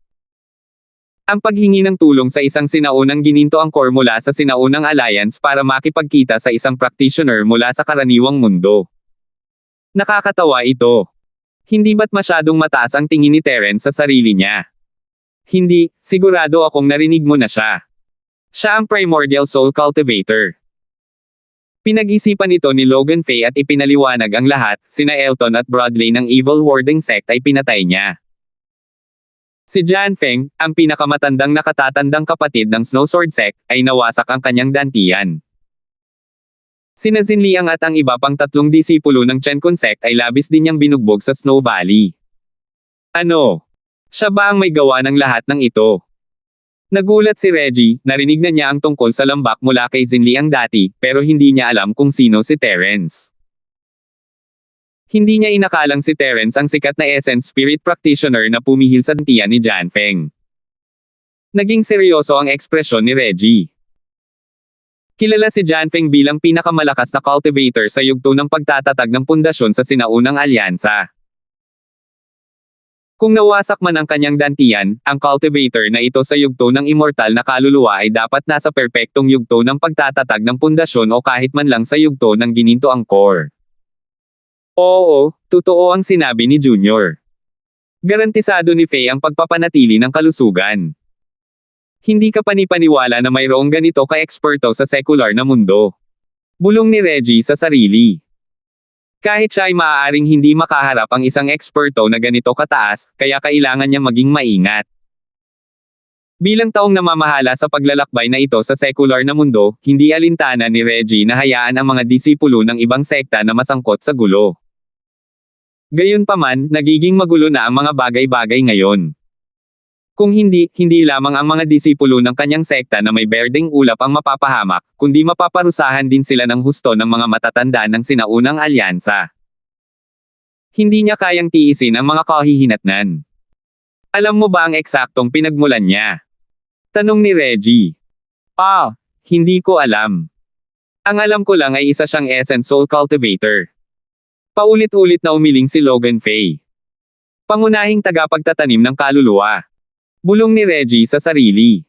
Ang paghingi ng tulong sa isang sinaunang gininto angkor mula sa sinaunang alliance para makipagkita sa isang practitioner mula sa karaniwang mundo. Nakakatawa ito. Hindi ba't masyadong mataas ang tingin ni Terence sa sarili niya? Hindi, sigurado akong narinig mo na siya. Siya ang primordial soul cultivator. Pinag-isipan ito ni Logan Faye at ipinaliwanag ang lahat, sina Elton at Broadway ng evil warding sect ay pinatay niya. Si Jianfeng, ang pinakamatandang nakatatandang kapatid ng Snowsword Sect, ay nawasak ang kanyang dantian. Sina Zinliang at ang iba pang 3 disipulo ng Chenkun Sect ay labis din niyang binugbog sa Snow Valley. Ano? Siya ba ang may gawa ng lahat ng ito? Nagulat si Reggie, narinig na niya ang tungkol sa lambak mula kay Zinliang dati, pero hindi niya alam kung sino si Terence. Hindi niya inakalang si Terence ang sikat na Essence Spirit Practitioner na pumihil sa dantian ni Jianfeng. Naging seryoso ang ekspresyon ni Reggie. Kilala si Jianfeng bilang pinakamalakas na cultivator sa yugto ng pagtatatag ng pundasyon sa sinaunang alyansa. Kung nawasak man ang kanyang dantian, ang cultivator na ito sa yugto ng immortal na kaluluwa ay dapat nasa perpektong yugto ng pagtatatag ng pundasyon o kahit man lang sa yugto ng gininto angkor. Oo, totoo ang sinabi ni Junior. Garantisado ni Faye ang pagpapanatili ng kalusugan. Hindi ka panipaniwala na mayroong ganito ka-eksperto sa secular na mundo. Bulong ni Reggie sa sarili. Kahit siya ay maaaring hindi makaharap ang isang eksperto na ganito kataas, kaya kailangan niya maging maingat. Bilang taong namamahala sa paglalakbay na ito sa secular na mundo, hindi alintana ni Reggie na hayaan ang mga disipulo ng ibang sekta na masangkot sa gulo. Gayunpaman, nagiging magulo na ang mga bagay-bagay ngayon. Kung hindi lamang ang mga disipulo ng kanyang sekta na may berdeng ulap ang mapapahamak, kundi mapaparusahan din sila ng husto ng mga matatanda ng sinaunang alyansa. Hindi niya kayang tiisin ang mga kahihinatnan. Alam mo ba ang eksaktong pinagmulan niya? Tanong ni Reggie. Hindi ko alam. Ang alam ko lang ay isa siyang Essence Soul Cultivator. Paulit-ulit na umiling si Logan Faye. Pangunahing tagapagtatanim ng kaluluwa. Bulong ni Reggie sa sarili.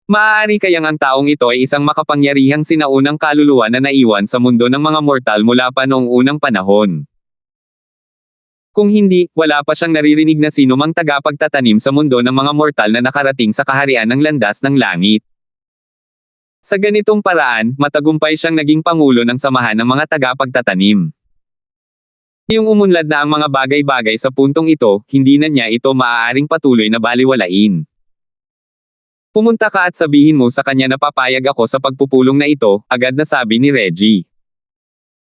Maaari kayang ang taong ito ay isang makapangyarihang sinaunang kaluluwa na naiwan sa mundo ng mga mortal mula pa noong unang panahon. Kung hindi, wala pa siyang naririnig na sino mang tagapagtatanim sa mundo ng mga mortal na nakarating sa kaharian ng landas ng langit. Sa ganitong paraan, matagumpay siyang naging pangulo ng samahan ng mga tagapagtatanim. Yung umunlad na ang mga bagay-bagay sa puntong ito, hindi na niya ito maaaring patuloy na baliwalain. Pumunta ka at sabihin mo sa kanya na papayag ako sa pagpupulong na ito, agad na sabi ni Reggie.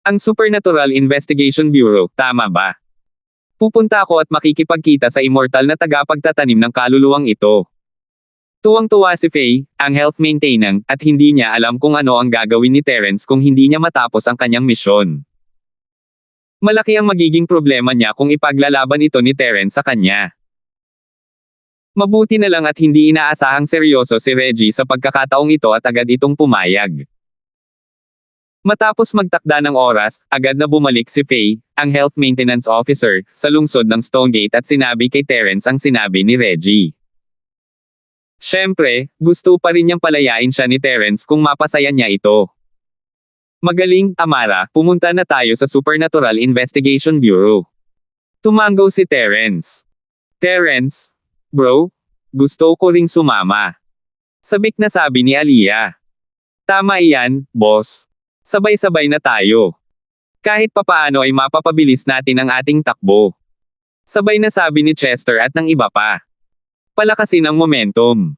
Ang Supernatural Investigation Bureau, tama ba? Pupunta ako at makikipagkita sa immortal na tagapagtatanim ng kaluluwang ito. Tuwang-tuwa si Faye, ang health maintainant, at hindi niya alam kung ano ang gagawin ni Terence kung hindi niya matapos ang kanyang misyon. Malaki ang magiging problema niya kung ipaglalaban ito ni Terence sa kanya. Mabuti na lang at hindi inaasahang seryoso si Reggie sa pagkakataong ito at agad itong pumayag. Matapos magtakda ng oras, agad na bumalik si Faye, ang health maintenance officer, sa lungsod ng Stonegate at sinabi kay Terence ang sinabi ni Reggie. Siyempre, gusto pa rin niyang palayain siya ni Terence kung mapasaya niya ito. Magaling, Amara, pumunta na tayo sa Supernatural Investigation Bureau. Tumango si Terence. Terence, bro, gusto ko ring sumama. Sabik na sabi ni Aliyah. Tama iyan, boss. Sabay-sabay na tayo. Kahit papaano ay mapapabilis natin ang ating takbo. Sabay na sabi ni Chester at ng iba pa. Palakasin ang momentum.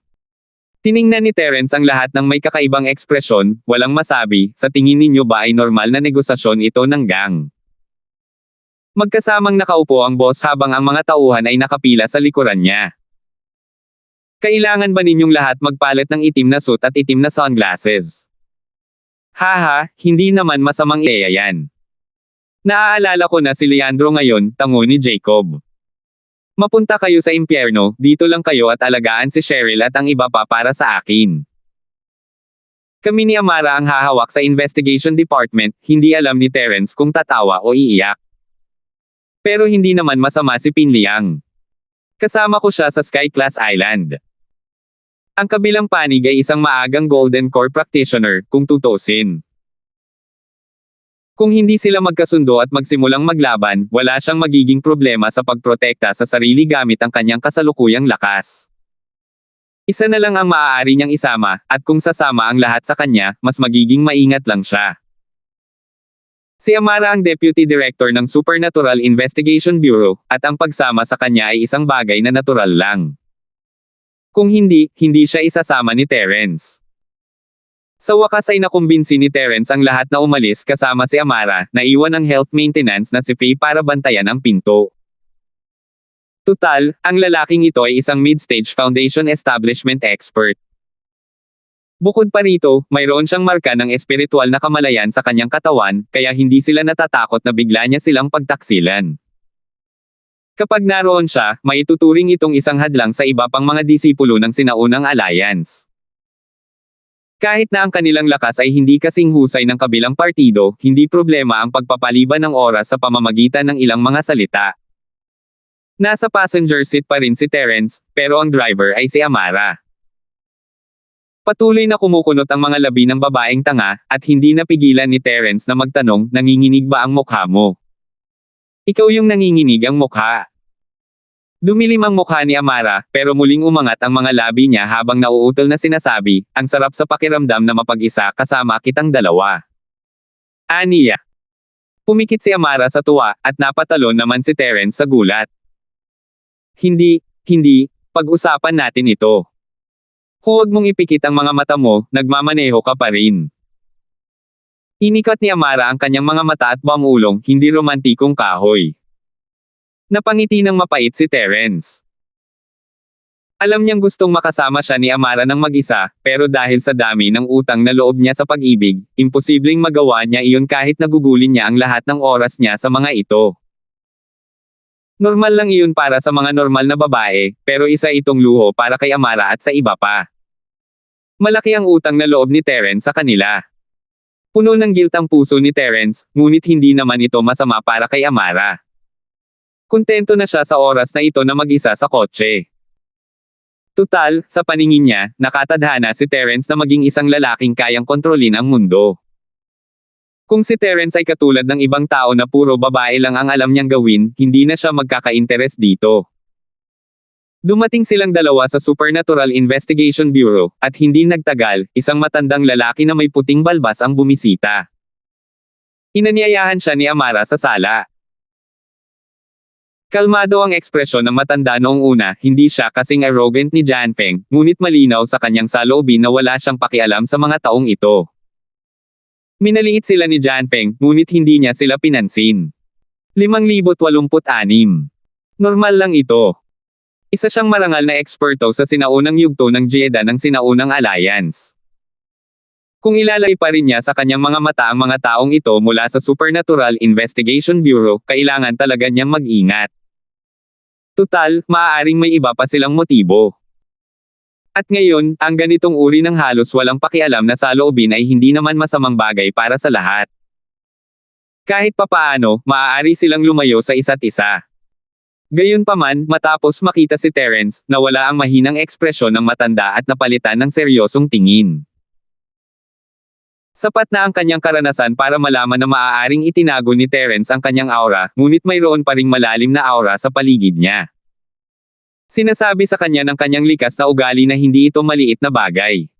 Tiningnan ni Terence ang lahat ng may kakaibang ekspresyon, walang masabi, sa tingin ninyo ba ay normal na negosasyon ito ng gang? Magkasamang nakaupo ang boss habang ang mga tauhan ay nakapila sa likuran niya. Kailangan ba ninyong lahat magpalit ng itim na suit at itim na sunglasses? Haha, hindi naman masamang ideya yan. Naaalala ko na si Leandro ngayon, tango ni Jacob. Mapunta kayo sa impyerno, dito lang kayo at alagaan si Cheryl at ang iba pa para sa akin. Kami ni Amara ang hahawak sa investigation department, hindi alam ni Terence kung tatawa o iiyak. Pero hindi naman masama si Pinliang. Kasama ko siya sa Sky Class Island. Ang kabilang panig ay isang maagang Golden Core practitioner, kung tutusin. Kung hindi sila magkasundo at magsimulang maglaban, wala siyang magiging problema sa pagprotekta sa sarili gamit ang kanyang kasalukuyang lakas. Isa na lang ang maaari niyang isama, at kung sasama ang lahat sa kanya, mas magiging maingat lang siya. Si Amara ang Deputy Director ng Supernatural Investigation Bureau, at ang pagsama sa kanya ay isang bagay na natural lang. Kung hindi, hindi siya isasama ni Terence. Sa wakas ay nakumbinsi ni Terence ang lahat na umalis kasama si Amara, na iwan ang health maintenance na si Faye para bantayan ang pinto. Tutal, ang lalaking ito ay isang mid-stage foundation establishment expert. Bukod pa rito, mayroon siyang marka ng espiritual na kamalayan sa kanyang katawan, kaya hindi sila natatakot na bigla niya silang pagtaksilan. Kapag naroon siya, maituturing itong isang hadlang sa iba pang mga disipulo ng sinaunang alliance. Kahit na ang kanilang lakas ay hindi kasing husay ng kabilang partido, hindi problema ang pagpapaliban ng oras sa pamamagitan ng ilang mga salita. Nasa passenger seat pa rin si Terence, pero ang driver ay si Amara. Patuloy na kumukunot ang mga labi ng babaeng tanga, at hindi napigilan ni Terence na magtanong, nanginginig ba ang mukha mo? Ikaw yung nanginginig ang mukha. Dumilim ang mukha ni Amara, pero muling umangat ang mga labi niya habang nauutol na sinasabi, ang sarap sa pakiramdam na mapag-isa kasama kitang dalawa. Aniya. Pumikit si Amara sa tuwa, at napatalon naman si Terence sa gulat. Hindi, pag-usapan natin ito. Huwag mong ipikit ang mga mata mo, nagmamaneho ka pa rin. Inikat ni Amara ang kanyang mga mata at bangulong, hindi romantikong kahoy. Napangiti ng mapait si Terence. Alam niyang gustong makasama siya ni Amara ng mag-isa, pero dahil sa dami ng utang na loob niya sa pag-ibig, imposibleng magawa niya iyon kahit nagugulin niya ang lahat ng oras niya sa mga ito. Normal lang iyon para sa mga normal na babae, pero isa itong luho para kay Amara at sa iba pa. Malaki ang utang na loob ni Terence sa kanila. Puno ng guilt ang puso ni Terence, ngunit hindi naman ito masama para kay Amara. Kontento na siya sa oras na ito na mag-isa sa kotse. Tutal, sa paningin niya, nakatadhana si Terence na maging isang lalaking kayang kontrolin ang mundo. Kung si Terence ay katulad ng ibang tao na puro babae lang ang alam niyang gawin, hindi na siya magkaka-interes dito. Dumating silang dalawa sa Supernatural Investigation Bureau, at hindi nagtagal, isang matandang lalaki na may puting balbas ang bumisita. Inanyayahan siya ni Amara sa sala. Kalmado ang ekspresyon ng matanda noong una, hindi siya kasing arrogant ni Janfeng, ngunit malinaw sa kanyang saloobin na wala siyang pakialam sa mga taong ito. Minaliit sila ni Janfeng, ngunit hindi niya sila pinansin. 5,086. Normal lang ito. Isa siyang marangal na eksperto sa sinaunang yugto ng Jedi ng sinaunang alliance. Kung ilalay pa rin niya sa kanyang mga mata ang mga taong ito mula sa Supernatural Investigation Bureau, kailangan talaga niyang mag-ingat. Tutal, maaaring may iba pa silang motibo. At ngayon, ang ganitong uri ng halos walang pakialam na saloobin ay hindi naman masamang bagay para sa lahat. Kahit papaano, maaari silang lumayo sa isa't isa. Gayunpaman, matapos makita si Terence, nawala ang mahinang ekspresyon ng matanda at napalitan ng seryosong tingin. Sapat na ang kanyang karanasan para malaman na maaaring itinago ni Terence ang kanyang aura, ngunit mayroon pa ring malalim na aura sa paligid niya. Sinasabi sa kanya ng kanyang likas na ugali na hindi ito maliit na bagay.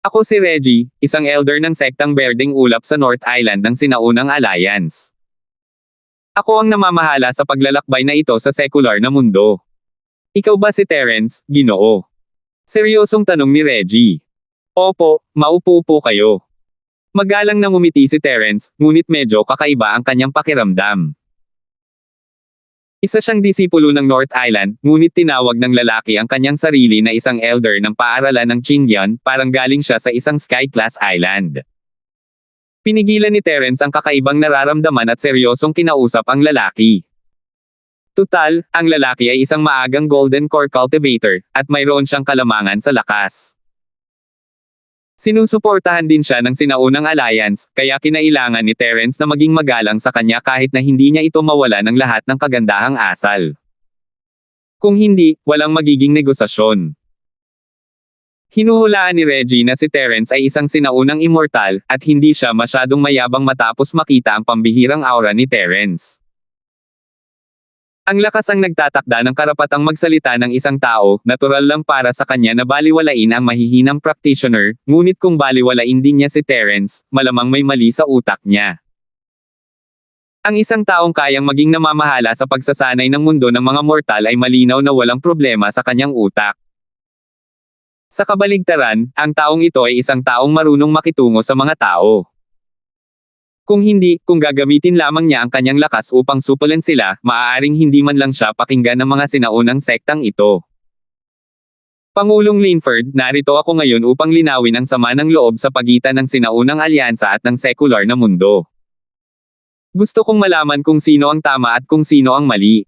Ako si Reggie, isang elder ng sektang Berdeng Ulap sa North Island ng Sinaunang Alliance. Ako ang namamahala sa paglalakbay na ito sa sekular na mundo. Ikaw ba si Terence, Ginoo? Seryosong tanong ni Reggie. Opo, maupo po kayo. Magalang na ngumiti si Terence, ngunit medyo kakaiba ang kanyang pakiramdam. Isa siyang disipulo ng North Island, ngunit tinawag ng lalaki ang kanyang sarili na isang elder ng paaralan ng Qingyan, parang galing siya sa isang sky-class island. Pinigilan ni Terence ang kakaibang nararamdaman at seryosong kinausap ang lalaki. Tutal, ang lalaki ay isang maagang golden core cultivator, at mayroon siyang kalamangan sa lakas. Sinusuportahan din siya ng Sinaunang Alliance, kaya kinailangan ni Terence na maging magalang sa kanya kahit na hindi niya ito mawala ng lahat ng kagandahang asal. Kung hindi, walang magiging negosasyon. Hinuhulaan ni Reggie na si Terence ay isang sinaunang immortal, at hindi siya masyadong mayabang matapos makita ang pambihirang aura ni Terence. Ang lakas ang nagtatakda ng karapatang magsalita ng isang tao, natural lang para sa kanya na baliwalain ang mahihinang practitioner, ngunit kung baliwalain din niya si Terence, malamang may mali sa utak niya. Ang isang taong kayang maging namamahala sa pagsasanay ng mundo ng mga mortal ay malinaw na walang problema sa kanyang utak. Sa kabaligtaran, ang taong ito ay isang taong marunong makitungo sa mga tao. Kung hindi, kung gagamitin lamang niya ang kanyang lakas upang supulan sila, maaaring hindi man lang siya pakinggan ng mga sinaunang sektang ito. Pangulong Linford, narito ako ngayon upang linawin ang sama ng loob sa pagitan ng Sinaunang Alyansa at ng sekular na mundo. Gusto kong malaman kung sino ang tama at kung sino ang mali.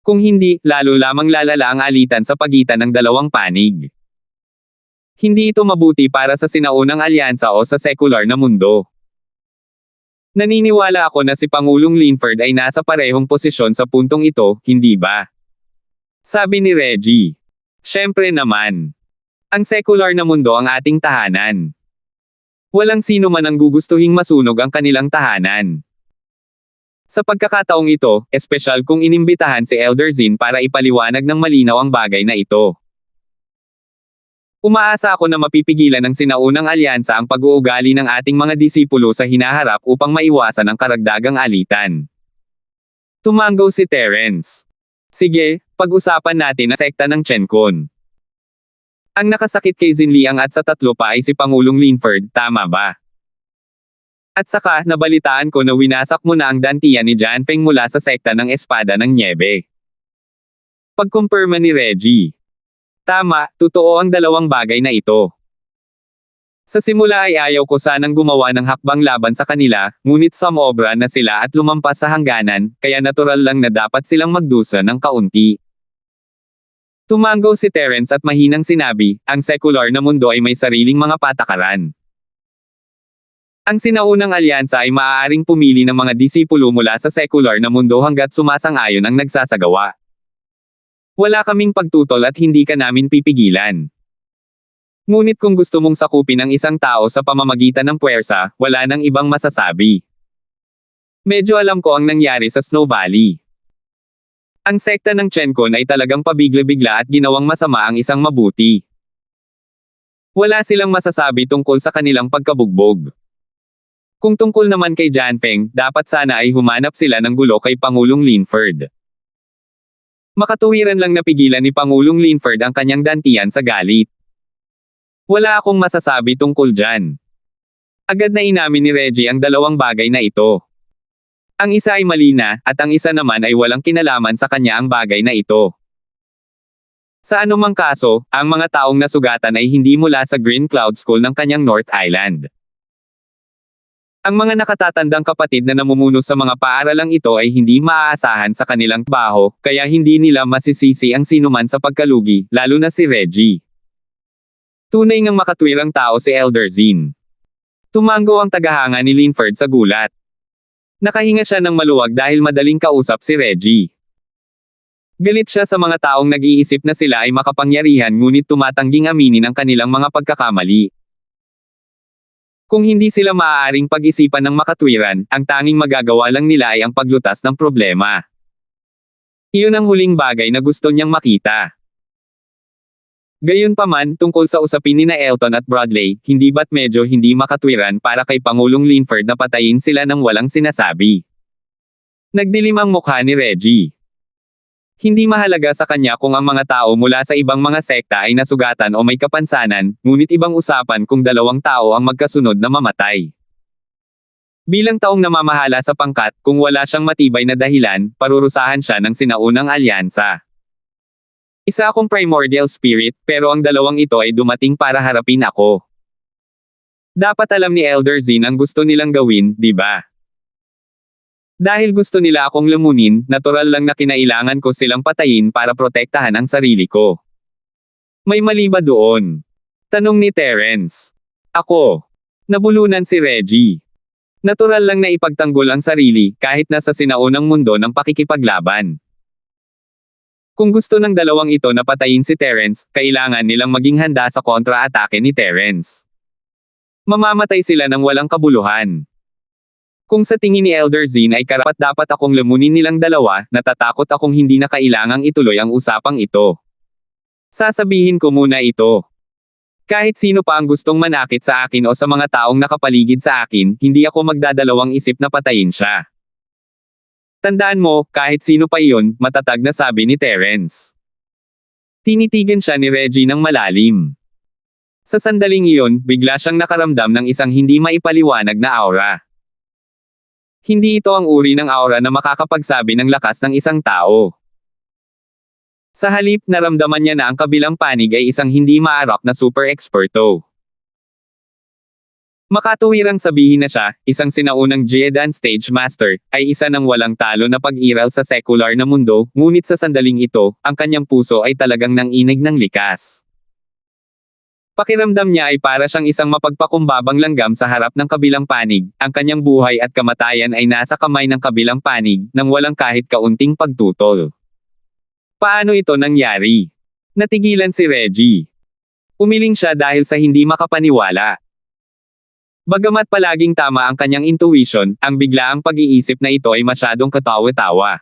Kung hindi, lalo lamang lalala ang alitan sa pagitan ng dalawang panig. Hindi ito mabuti para sa Sinaunang Alyansa o sa sekular na mundo. Naniniwala ako na si Pangulong Linford ay nasa parehong posisyon sa puntong ito, hindi ba? Sabi ni Reggie. Siyempre naman. Ang sekular na mundo ang ating tahanan. Walang sino man ang gugustuhing masunog ang kanilang tahanan. Sa pagkakataong ito, espesyal kung inimbitahan si Elder Zin para ipaliwanag ng malinaw ang bagay na ito. Umaasa ako na mapipigilan ng Sinaunang Alyansa ang pag-uugali ng ating mga disipulo sa hinaharap upang maiwasan ang karagdagang alitan. Tumanggaw si Terence. Sige, pag-usapan natin ang sekta ng Chenkon. Ang nakasakit kay Zinliang at sa tatlo pa ay si Pangulong Linford, tama ba? At saka, nabalitaan ko na winasak mo na ang dantian ni Janfeng mula sa sekta ng Espada ng Niebe. Pagkumpirma ni Reggie. Tama, totoo ang dalawang bagay na ito. Sa simula ay ayaw ko sanang gumawa ng hakbang laban sa kanila, ngunit sumobra na sila at lumampas sa hangganan, kaya natural lang na dapat silang magdusa ng kaunti. Tumanggaw si Terence at mahinang sinabi, ang sekular na mundo ay may sariling mga patakaran. Ang Sinaunang Alyansa ay maaaring pumili ng mga disipulo mula sa sekular na mundo hanggat sumasang-ayon ang nagsasagawa. Wala kaming pagtutol at hindi ka namin pipigilan. Ngunit kung gusto mong sakupin ang isang tao sa pamamagitan ng puwersa, wala nang ibang masasabi. Medyo alam ko ang nangyari sa Snow Valley. Ang sekta ng Chenkon ay talagang pabigla-bigla at ginawang masama ang isang mabuti. Wala silang masasabi tungkol sa kanilang pagkabugbog. Kung tungkol naman kay Janfeng, dapat sana ay humanap sila ng gulo kay Pangulong Linford. Makatuwiran lang napigilan ni Pangulong Linford ang kanyang dantian sa galit. Wala akong masasabi tungkol dyan. Agad na inamin ni Reggie ang dalawang bagay na ito. Ang isa ay mali na, at ang isa naman ay walang kinalaman sa kanya ang bagay na ito. Sa anumang kaso, ang mga taong nasugatan ay hindi mula sa Green Cloud School ng kanyang North Island. Ang mga nakatatandang kapatid na namumuno sa mga paaralang ito ay hindi maaasahan sa kanilang trabaho, kaya hindi nila masisisi ang sinuman sa pagkalugi, lalo na si Reggie. Tunay ngang makatwirang tao si Elder Zin. Tumango ang tagahanga ni Linford sa gulat. Nakahinga siya ng maluwag dahil madaling kausap si Reggie. Galit siya sa mga taong nag-iisip na sila ay makapangyarihan ngunit tumatangging aminin ang kanilang mga pagkakamali. Kung hindi sila maaaring pag-isipan ng makatwiran, ang tanging magagawa lang nila ay ang paglutas ng problema. Iyon ang huling bagay na gusto niyang makita. Gayunpaman, tungkol sa usapin nina Elton at Bradley, hindi ba't medyo hindi makatwiran para kay Pangulong Linford na patayin sila nang walang sinasabi? Nagdilim ang mukha ni Reggie. Hindi mahalaga sa kanya kung ang mga tao mula sa ibang mga sekta ay nasugatan o may kapansanan, ngunit ibang usapan kung dalawang tao ang magkasunod na mamatay. Bilang taong namamahala sa pangkat, kung wala siyang matibay na dahilan, parurusahan siya ng sinaunang alyansa. Isa akong primordial spirit, pero ang dalawang ito ay dumating para harapin ako. Dapat alam ni Elder Zin ang gusto nilang gawin, di ba? Dahil gusto nila akong lamunin, natural lang na kinailangan ko silang patayin para protektahan ang sarili ko. May mali ba doon? Tanong ni Terence. Ako. Nabulunan si Reggie. Natural lang na ipagtanggol ang sarili, kahit nasa sinaunang mundo ng pakikipaglaban. Kung gusto ng dalawang ito na patayin si Terence, kailangan nilang maging handa sa kontra-atake ni Terence. Mamamatay sila ng walang kabuluhan. Kung sa tingin ni Elder Zin ay karapat-dapat akong lamunin nilang dalawa, natatakot akong hindi na kailangang ituloy ang usapang ito. Sasabihin ko muna ito. Kahit sino pa ang gustong manakit sa akin o sa mga taong nakapaligid sa akin, hindi ako magdadalawang isip na patayin siya. Tandaan mo, kahit sino pa iyon, matatag na sabi ni Terence. Tinitigan siya ni Reggie ng malalim. Sa sandaling iyon, bigla siyang nakaramdam ng isang hindi maipaliwanag na aura. Hindi ito ang uri ng aura na makakapagsabi ng lakas ng isang tao. Sa halip, naramdaman niya na ang kabilang panig ay isang hindi maarok na super eksperto. Makatuwirang sabihin na siya, isang sinaunang Jeodan Stage Master, ay isa ng walang talo na pag-iral sa secular na mundo, ngunit sa sandaling ito, ang kanyang puso ay talagang nanginig ng likas. Pakiramdam niya ay para siyang isang mapagpakumbabang langgam sa harap ng kabilang panig, ang kanyang buhay at kamatayan ay nasa kamay ng kabilang panig, nang walang kahit kaunting pagtutol. Paano ito nangyari? Natigilan si Reggie. Umiling siya dahil sa hindi makapaniwala. Bagamat palaging tama ang kanyang intuition, ang biglaang pag-iisip na ito ay masyadong katawa-tawa.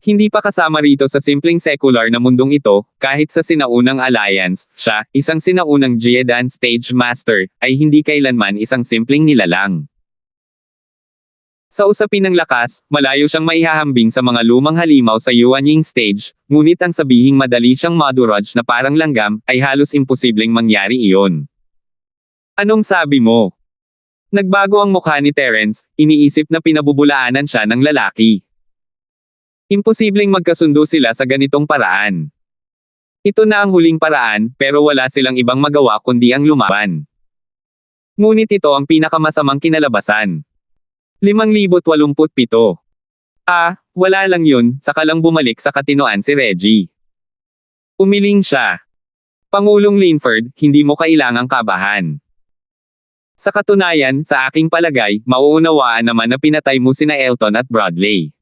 Hindi pa kasama rito sa simpleng secular na mundong ito, kahit sa sinaunang alliance, siya, isang sinaunang Jeodan Stage Master, ay hindi kailanman isang simpleng nilalang. Sa usapin ng lakas, malayo siyang maihahambing sa mga lumang halimaw sa Yuanying Stage, ngunit ang sabihing madali siyang madurage na parang langgam, ay halos imposibleng mangyari iyon. Anong sabi mo? Nagbago ang mukha ni Terence, iniisip na pinabubulaanan siya ng lalaki. Imposibleng magkasundo sila sa ganitong paraan. Ito na ang huling paraan, pero wala silang ibang magawa kundi ang lumaban. Ngunit ito ang pinakamasamang kinalabasan. 5,087. Wala lang yun, saka lang bumalik sa katinoan si Reggie. Umiling siya. Pangulong Linford, hindi mo kailangang kabahan. Sa katunayan, sa aking palagay, mauunawaan naman na pinatay mo sina Elton at Bradley.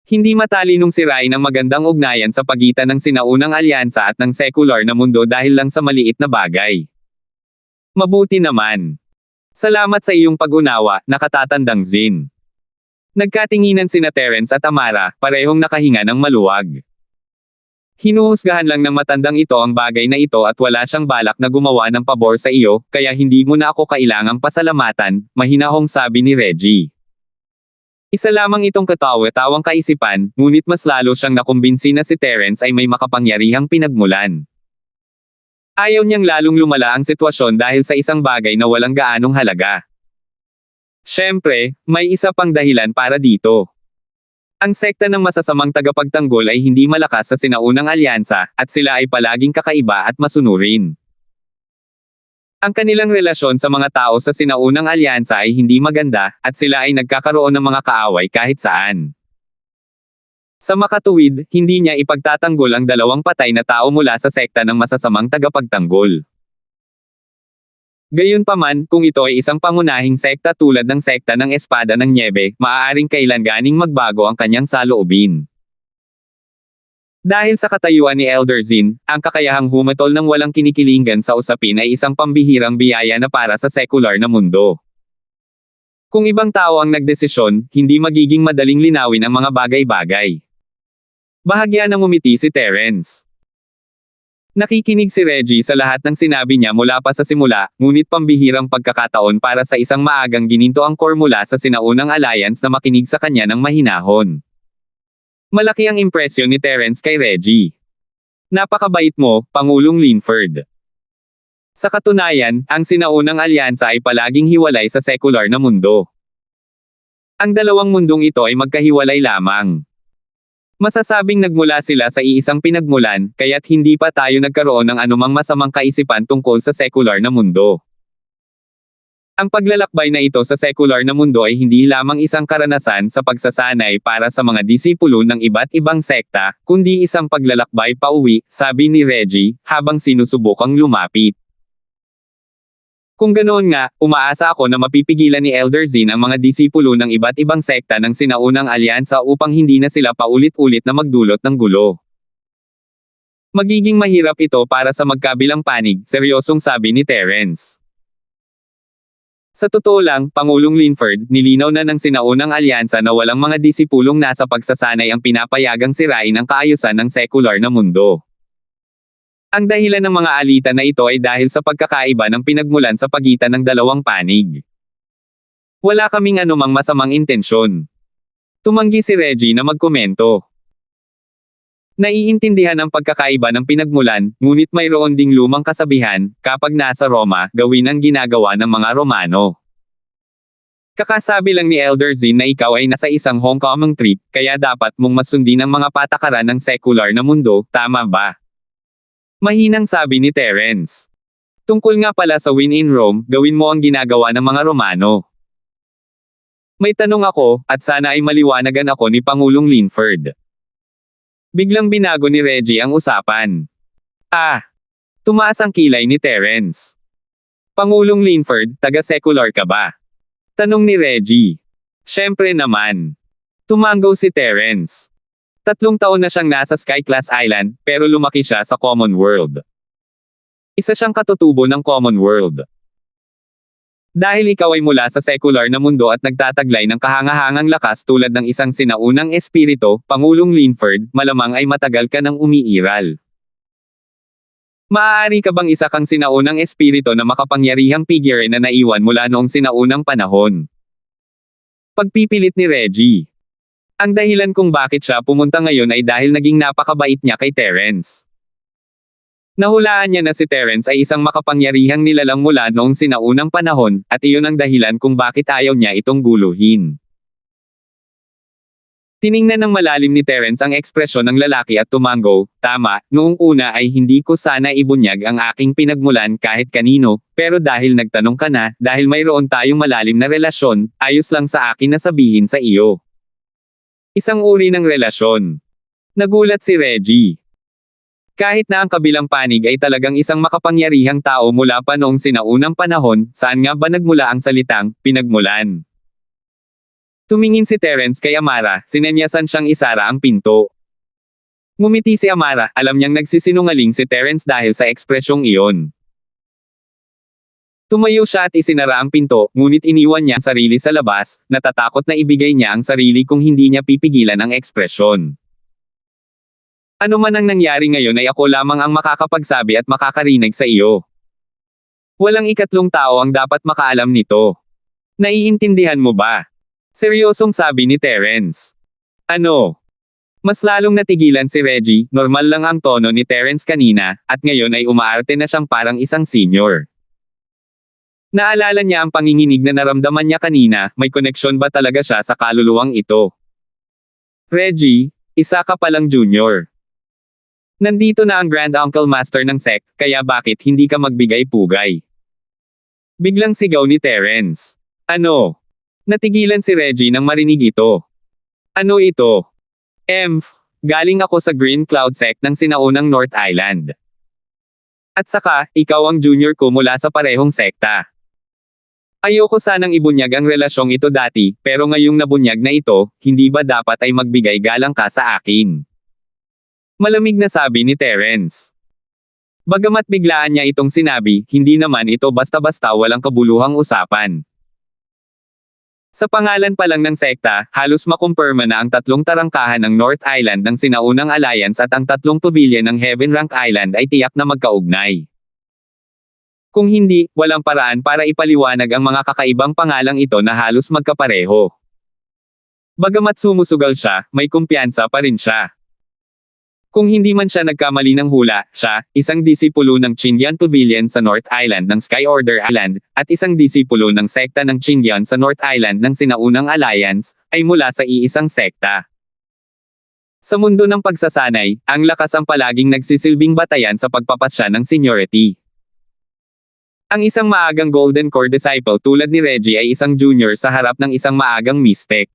Hindi matalinong sirain ang magandang ugnayan sa pagitan ng sinaunang alyansa at ng secular na mundo dahil lang sa maliit na bagay. Mabuti naman. Salamat sa iyong pag-unawa, nakatatandang Zin. Nagkatinginan sina Terence at Amara, parehong nakahinga ng maluwag. Hinuhusgahan lang ng matandang ito ang bagay na ito at wala siyang balak na gumawa ng pabor sa iyo, kaya hindi mo na ako kailangang pasalamatan, mahinahong sabi ni Reggie. Isa lamang itong katawa-tawang kaisipan, ngunit mas lalo siyang nakumbinsi na si Terence ay may makapangyarihang pinagmulan. Ayaw niyang lalong lumala ang sitwasyon dahil sa isang bagay na walang gaanong halaga. Siyempre, may isa pang dahilan para dito. Ang sekta ng masasamang tagapagtanggol ay hindi malakas sa sinaunang alyansa, at sila ay palaging kakaiba at masunurin. Ang kanilang relasyon sa mga tao sa sinaunang alyansa ay hindi maganda, at sila ay nagkakaroon ng mga kaaway kahit saan. Sa makatuwid, hindi niya ipagtatanggol ang dalawang patay na tao mula sa sekta ng masasamang tagapagtanggol. Gayunpaman, kung ito ay isang pangunahing sekta tulad ng sekta ng Espada ng Nyebe, maaaring kailan ganing magbago ang kanyang saloobin. Dahil sa katayuan ni Elder Zin, ang kakayahang humatol ng walang kinikilingan sa usapin ay isang pambihirang biyaya na para sa sekular na mundo. Kung ibang tao ang nagdesisyon, hindi magiging madaling linawin ang mga bagay-bagay. Bahagya ng umiti si Terence. Nakikinig si Reggie sa lahat ng sinabi niya mula pa sa simula, ngunit pambihirang pagkakataon para sa isang maagang gininto ang core mula sa sinaunang alliance na makinig sa kanya ng mahinahon. Malaki ang impresyon ni Terence kay Reggie. Napakabait mo, Pangulong Linford. Sa katunayan, ang sinaunang alyansa ay palaging hiwalay sa sekular na mundo. Ang dalawang mundong ito ay magkahiwalay lamang. Masasabing nagmula sila sa iisang pinagmulan, kaya't hindi pa tayo nagkaroon ng anumang masamang kaisipan tungkol sa sekular na mundo. Ang paglalakbay na ito sa sekular na mundo ay hindi lamang isang karanasan sa pagsasanay para sa mga disipulo ng iba't ibang sekta, kundi isang paglalakbay pauwi, sabi ni Reggie, habang sinusubukang lumapit. Kung ganoon nga, umaasa ako na mapipigilan ni Elder Zin ang mga disipulo ng iba't ibang sekta ng sinaunang alyansa upang hindi na sila paulit-ulit na magdulot ng gulo. Magiging mahirap ito para sa magkabilang panig, seryosong sabi ni Terence. Sa totoo lang, Pangulong Linford, nilinaw na ng sinaunang alyansa na walang mga disipulong nasa pagsasanay ang pinapayagang sirain ang kaayusan ng sekular na mundo. Ang dahilan ng mga alitan na ito ay dahil sa pagkakaiba ng pinagmulan sa pagitan ng dalawang panig. Wala kaming anumang masamang intensyon. Tumanggi si Reggie na magkomento. Naiintindihan ang pagkakaiba ng pinagmulan, ngunit mayroon ding lumang kasabihan, kapag nasa Roma, gawin ang ginagawa ng mga Romano. Kakasabi lang ni Elder Zin na ikaw ay nasa isang homecoming trip, kaya dapat mong masundin ang mga patakaran ng sekular na mundo, tama ba? Mahinang sabi ni Terence. Tungkol nga pala sa win in Rome, gawin mo ang ginagawa ng mga Romano. May tanong ako, at sana ay maliwanagan ako ni Pangulong Linford. Biglang binago ni Reggie ang usapan. Tumaas ang kilay ni Terence. Pangulong Linford, taga-secular ka ba? Tanong ni Reggie. Siyempre naman. Tumango si Terence. 3 taon na siyang nasa Sky-class island, pero lumaki siya sa Commonwealth. Isa siyang katutubo ng Commonwealth. Dahil ikaw ay mula sa sekular na mundo at nagtataglay ng kahangahangang lakas tulad ng isang sinaunang espiritu, Pangulong Linford, malamang ay matagal ka nang umiiral. Maaari ka bang isa kang sinaunang espiritu na makapangyarihang figure na naiwan mula noong sinaunang panahon? Pagpipilit ni Reggie. Ang dahilan kung bakit siya pumunta ngayon ay dahil naging napakabait niya kay Terence. Nahulaan niya na si Terence ay isang makapangyarihang nilalang mula noong sinaunang panahon, at iyon ang dahilan kung bakit ayaw niya itong guluhin. Tiningnan ng malalim ni Terence ang ekspresyon ng lalaki at tumango, tama, noong una ay hindi ko sana ibunyag ang aking pinagmulan kahit kanino, pero dahil nagtanong ka na, dahil mayroon tayong malalim na relasyon, ayos lang sa akin na sabihin sa iyo. Isang uri ng relasyon. Nagulat si Reggie. Kahit na ang kabilang panig ay talagang isang makapangyarihang tao mula pa noong sinaunang panahon, saan nga ba nagmula ang salitang, pinagmulan? Tumingin si Terence kay Amara, sinenyasan siyang isara ang pinto. Ngumiti si Amara, alam niyang nagsisinungaling si Terence dahil sa ekspresyong iyon. Tumayo siya at isinara ang pinto, ngunit iniwan niya ang sarili sa labas, natatakot na ibigay niya ang sarili kung hindi niya pipigilan ang ekspresyon. Ano man ang nangyari ngayon ay ako lamang ang makakapagsabi at makakarinig sa iyo. Walang ikatlong tao ang dapat makaalam nito. Naiintindihan mo ba? Seryosong sabi ni Terence. Ano? Mas lalong natigilan si Reggie, normal lang ang tono ni Terence kanina, at ngayon ay umaarte na siyang parang isang senior. Naalala niya ang panginginig na naramdaman niya kanina, may koneksyon ba talaga siya sa kaluluwang ito? Reggie, isa ka palang junior. Nandito na ang Grand Uncle Master ng sect, kaya bakit hindi ka magbigay pugay? Biglang sigaw ni Terence. Ano? Natigilan si Reggie nang marinig ito. Ano ito? Galing ako sa Green Cloud sect ng sinaunang North Island. At saka, ikaw ang junior ko mula sa parehong sekta. Ayoko sanang ibunyag ang relasyong ito dati, pero ngayong nabunyag na ito, hindi ba dapat ay magbigay galang ka sa akin? Malamig na sabi ni Terence. Bagamat biglaan niya itong sinabi, hindi naman ito basta-basta walang kabuluhang usapan. Sa pangalan pa lang ng sekta, halos makumpirma na ang tatlong tarangkahan ng North Island ng sinaunang alliance at ang tatlong pavilion ng Heaven Rank Island ay tiyak na magkaugnay. Kung hindi, walang paraan para ipaliwanag ang mga kakaibang pangalang ito na halos magkapareho. Bagamat sumusugal siya, may kumpiyansa pa rin siya. Kung hindi man siya nagkamali ng hula, siya, isang disipulo ng Qingyan Pavilion sa North Island ng Sky Order Island, at isang disipulo ng sekta ng Qingyan sa North Island ng sinaunang alliance, ay mula sa iisang sekta. Sa mundo ng pagsasanay, ang lakas ang palaging nagsisilbing batayan sa pagpapasya ng seniority. Ang isang maagang Golden Core disciple tulad ni Reggie ay isang junior sa harap ng isang maagang mystic.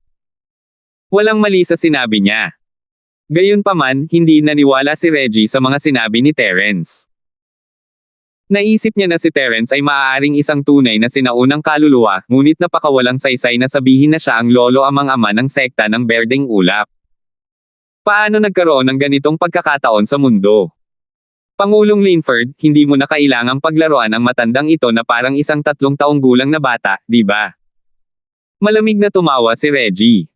Walang mali sa sinabi niya. Gayunpaman, hindi naniwala si Reggie sa mga sinabi ni Terence. Naisip niya na si Terence ay maaaring isang tunay na sinaunang kaluluwa, ngunit napakawalang saysay na sabihin na siya ang lolo amang-ama ng sekta ng Berdeng Ulap. Paano nagkaroon ng ganitong pagkakataon sa mundo? Pangulong Linford, hindi mo na kailangang paglaruan ang matandang ito na parang isang 3 taong gulang na bata, di ba? Malamig na tumawa si Reggie.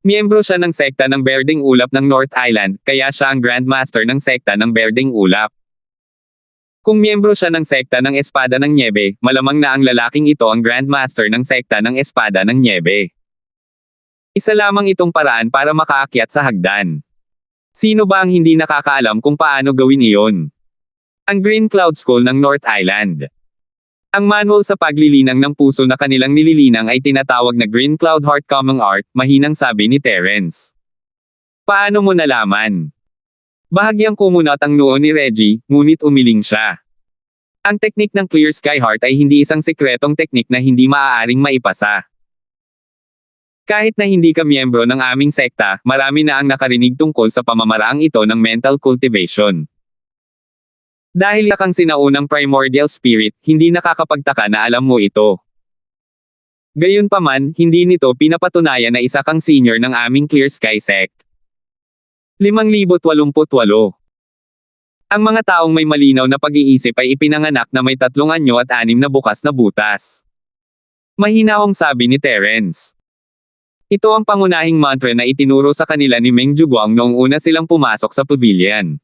Miyembro siya ng sekta ng Berdeng Ulap ng North Island, kaya siya ang Grandmaster ng sekta ng Berdeng Ulap. Kung miyembro siya ng sekta ng Espada ng Niebe, malamang na ang lalaking ito ang Grandmaster ng sekta ng Espada ng Niebe. Isa lamang itong paraan para makaakyat sa hagdan. Sino ba ang hindi nakakaalam kung paano gawin iyon? Ang Green Cloud School ng North Island. Ang manual sa paglilinang ng puso na kanilang nililinang ay tinatawag na Green Cloud Heart Common Art, mahinang sabi ni Terence. Paano mo nalaman? Bahagyang kumunat ang noo ni Reggie, ngunit umiling siya. Ang teknik ng Clear Sky Heart ay hindi isang sikretong teknik na hindi maaaring maipasa. Kahit na hindi ka miyembro ng aming sekta, marami na ang nakarinig tungkol sa pamamaraang ito ng mental cultivation. Dahil kang sinaunang primordial spirit, hindi nakakapagtaka na alam mo ito. Gayunpaman, hindi nito pinapatunayan na isa kang senior ng aming Clear Sky sect. 5,088. Ang mga taong may malinaw na pag-iisip ay ipinanganak na may 3 anyo at 6 na bukas na butas. Mahinahong sabi ni Terence. Ito ang pangunahing mantra na itinuro sa kanila ni Meng Juguang noong una silang pumasok sa pavilion.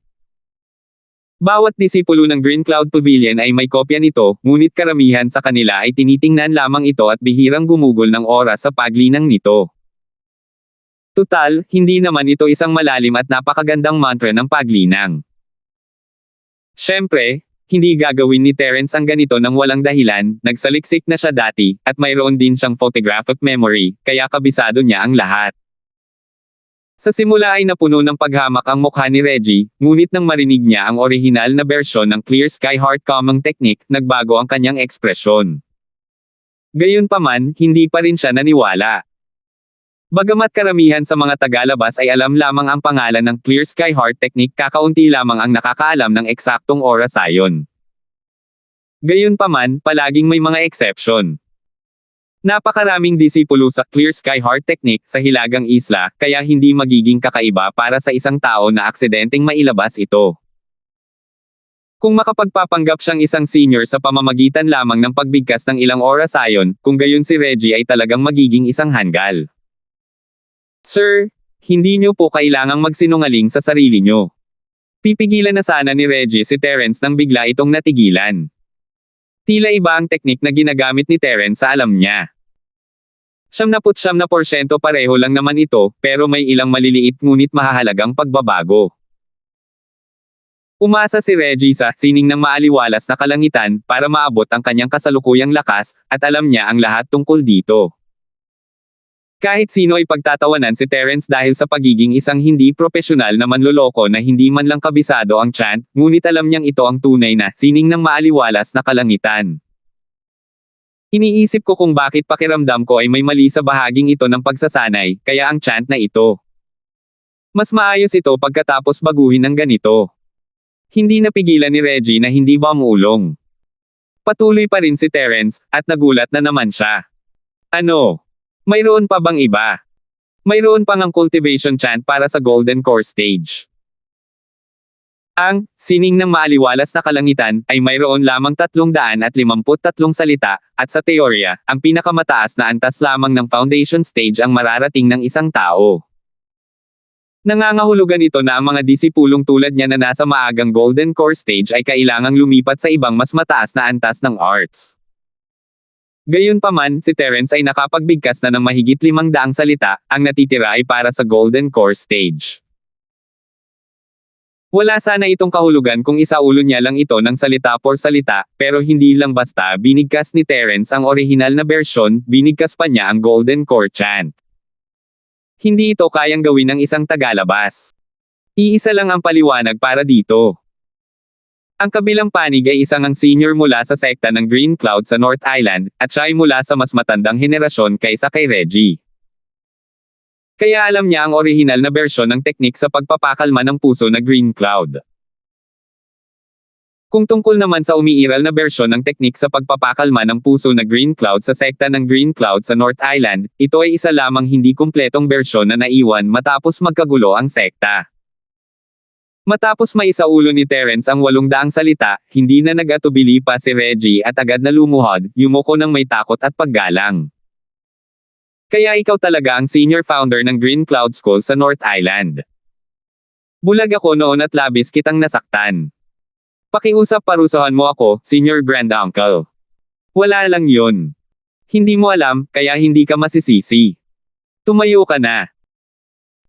Bawat disipulo ng Green Cloud Pavilion ay may kopya nito, ngunit karamihan sa kanila ay tinitingnan lamang ito at bihirang gumugol ng oras sa paglinang nito. Tutal, hindi naman ito isang malalim at napakagandang mantra ng paglinang. Siyempre, hindi gagawin ni Terence ang ganito nang walang dahilan, nagsaliksik na siya dati, at mayroon din siyang photographic memory, kaya kabisado niya ang lahat. Sa simula ay napuno ng paghamak ang mukha ni Reggie, ngunit nang marinig niya ang orihinal na bersyon ng Clear Sky Heart Common Technique, nagbago ang kanyang ekspresyon. Gayunpaman, hindi pa rin siya naniwala. Bagamat karamihan sa mga tagalabas ay alam lamang ang pangalan ng Clear Sky Heart Technique, kakaunti lamang ang nakakaalam ng eksaktong oras ayon. Gayunpaman, palaging may mga exception. Napakaraming disipulo sa Clear Sky Heart Technique sa Hilagang Isla, kaya hindi magiging kakaiba para sa isang tao na aksidenteng mailabas ito. Kung makapagpapanggap siyang isang senior sa pamamagitan lamang ng pagbigkas ng ilang oras ayon, kung gayon si Reggie ay talagang magiging isang hanggal. Sir, hindi niyo po kailangang magsinungaling sa sarili niyo. Pipigilan na sana ni Reggie si Terence nang bigla itong natigilan. Tila iba ang teknik na ginagamit ni Terence sa alam niya. 99% pareho lang naman ito, pero may ilang maliliit ngunit mahahalagang pagbabago. Umasa si Reggie sa sining ng maaliwalas na kalangitan para maabot ang kanyang kasalukuyang lakas, at alam niya ang lahat tungkol dito. Kahit sino ay pagtatawanan si Terence dahil sa pagiging isang hindi propesyonal na manloloko na hindi man lang kabisado ang chant, ngunit alam niyang ito ang tunay na sining ng maaliwalas na kalangitan. Iniisip ko kung bakit pakiramdam ko ay may mali sa bahaging ito ng pagsasanay, kaya ang chant na ito. Mas maayos ito pagkatapos baguhin ng ganito. Hindi napigilan ni Reggie na hindi bumulong. Patuloy pa rin si Terence, at nagulat na naman siya. Ano? Mayroon pa bang iba? Mayroon pang ang cultivation chant para sa Golden Core stage. Ang sining ng maaliwalas na kalangitan ay mayroon lamang 353 salita, at sa teorya, ang pinakamataas na antas lamang ng foundation stage ang mararating ng isang tao. Nangangahulugan ito na ang mga disipulong tulad niya na nasa maagang Golden Core stage ay kailangang lumipat sa ibang mas mataas na antas ng arts. Gayunpaman, si Terence ay nakapagbigkas na ng mahigit 500 salita, ang natitira ay para sa Golden Core stage. Wala sana itong kahulugan kung isaulo niya lang ito ng salita por salita, pero hindi lang basta binigkas ni Terence ang orihinal na bersyon, binigkas pa niya ang Golden Core chant. Hindi ito kayang gawin ng isang tagalabas. Iisa lang ang paliwanag para dito. Ang kabilang panig ay isang ang senior mula sa sekta ng Green Cloud sa North Island, at siya ay mula sa mas matandang henerasyon kaysa kay Reggie. Kaya alam niya ang orihinal na bersyon ng teknik sa pagpapakalma ng puso na Green Cloud. Kung tungkol naman sa umiiral na bersyon ng teknik sa pagpapakalma ng puso na Green Cloud sa sekta ng Green Cloud sa North Island, ito ay isa lamang hindi kumpletong bersyon na naiwan matapos magkagulo ang sekta. Matapos maisaulo ni Terence ang 800 salita, hindi na nag-atubili pa si Reggie at agad na lumuhod, yumuko ng may takot at paggalang. Kaya ikaw talaga ang senior founder ng Green Cloud School sa North Island. Bulag ako noon at labis kitang nasaktan. Pakiusap parusahan mo ako, senior grand uncle. Wala lang yun. Hindi mo alam, kaya hindi ka masisisi. Tumayo ka na.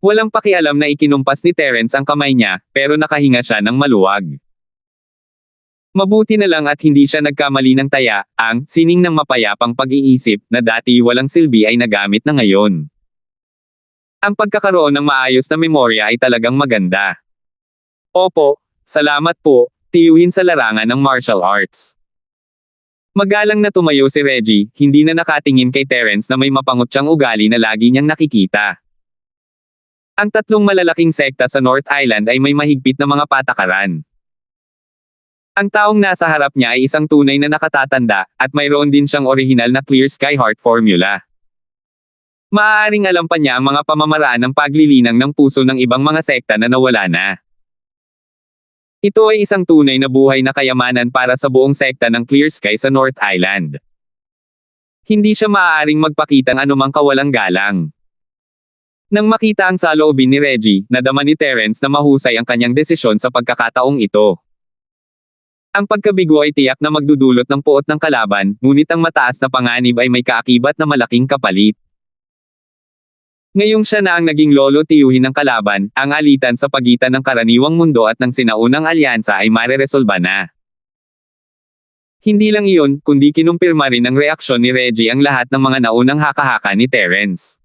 Walang pakialam na ikinumpas ni Terence ang kamay niya, pero nakahinga siya ng maluwag. Mabuti na lang at hindi siya nagkamali ng taya, ang sining ng mapayapang pag-iisip na dati walang silbi ay nagamit na ngayon. Ang pagkakaroon ng maayos na memorya ay talagang maganda. Opo, salamat po, tiyuhin sa larangan ng martial arts. Magalang na tumayo si Reggie, hindi na nakatingin kay Terence na may mapangot siyang ugali na lagi niyang nakikita. Ang 3 malalaking sekta sa North Island ay may mahigpit na mga patakaran. Ang taong nasa harap niya ay isang tunay na nakatatanda, at mayroon din siyang orihinal na Clear Sky Heart formula. Maaaring alam pa niya ang mga pamamaraan ng paglilinang ng puso ng ibang mga sekta na nawala na. Ito ay isang tunay na buhay na kayamanan para sa buong sekta ng Clear Sky sa North Island. Hindi siya maaaring magpakitang anumang kawalang galang. Nang makita ang saloobin ni Reggie, nadama ni Terence na mahusay ang kanyang desisyon sa pagkakataong ito. Ang pagkabigo ay tiyak na magdudulot ng puot ng kalaban, ngunit ang mataas na panganib ay may kaakibat na malaking kapalit. Ngayong siya na ang naging lolo tiyuhin ng kalaban, ang alitan sa pagitan ng karaniwang mundo at ng sinaunang alyansa ay mareresolba na. Hindi lang iyon, kundi kinumpirma rin ng reaksyon ni Reggie ang lahat ng mga naunang haka-haka ni Terence.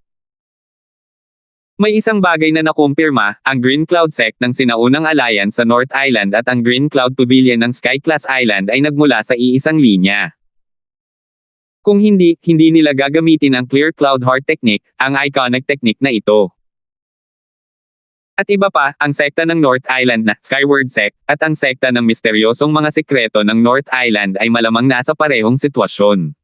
May isang bagay na nakumpirma, ang Green Cloud Sect ng sinaunang alliance sa North Island at ang Green Cloud Pavilion ng Sky-class Island ay nagmula sa iisang linya. Kung hindi nila gagamitin ang Clear Cloud Heart Technique, ang iconic technique na ito. At iba pa, ang sekta ng North Island na Skyward Sect, at ang sekta ng misteryosong mga sekreto ng North Island ay malamang nasa parehong sitwasyon.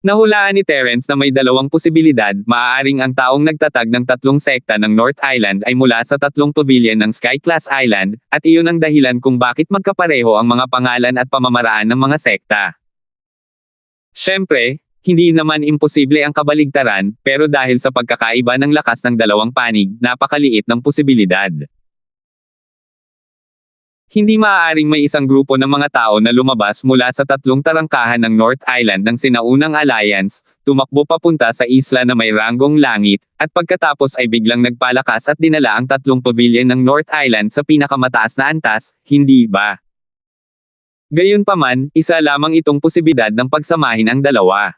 Nahulaan ni Terence na may 2 posibilidad, maaaring ang taong nagtatag ng 3 sekta ng North Island ay mula sa 3 pavilion ng Sky-class Island, at iyon ang dahilan kung bakit magkapareho ang mga pangalan at pamamaraan ng mga sekta. Siyempre, hindi naman imposible ang kabaligtaran, pero dahil sa pagkakaiba ng lakas ng 2 panig, napakaliit ng posibilidad. Hindi maaaring may isang grupo ng mga tao na lumabas mula sa 3 tarangkahan ng North Island ng sinaunang alliance, tumakbo papunta sa isla na may ranggong langit, at pagkatapos ay biglang nagpalakas at dinala ang 3 pavilion ng North Island sa pinakamataas na antas, hindi ba? Gayunpaman, isa lamang itong posibilidad ng pagsamahin ang dalawa.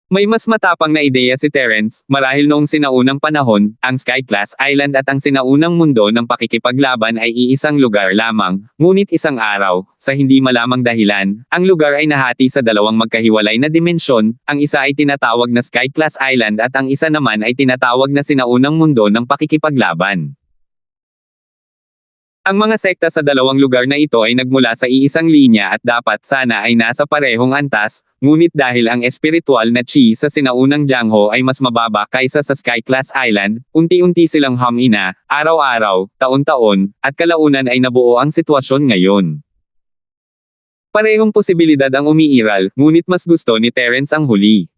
May mas matapang na ideya si Terence, marahil noong sinaunang panahon, ang Sky-class Island at ang sinaunang mundo ng pakikipaglaban ay iisang lugar lamang, ngunit isang araw, sa hindi malamang dahilan, ang lugar ay nahati sa dalawang magkahiwalay na dimensyon, ang isa ay tinatawag na Sky-class Island at ang isa naman ay tinatawag na sinaunang mundo ng pakikipaglaban. Ang mga sekta sa dalawang lugar na ito ay nagmula sa iisang linya at dapat sana ay nasa parehong antas, ngunit dahil ang espiritual na chi sa sinaunang Jiangho ay mas mababa kaysa sa Sky-class Island, unti-unti silang hamina, araw-araw, taon-taon, at kalaunan ay nabuo ang sitwasyon ngayon. Parehong posibilidad ang umiiral, ngunit mas gusto ni Terence ang huli.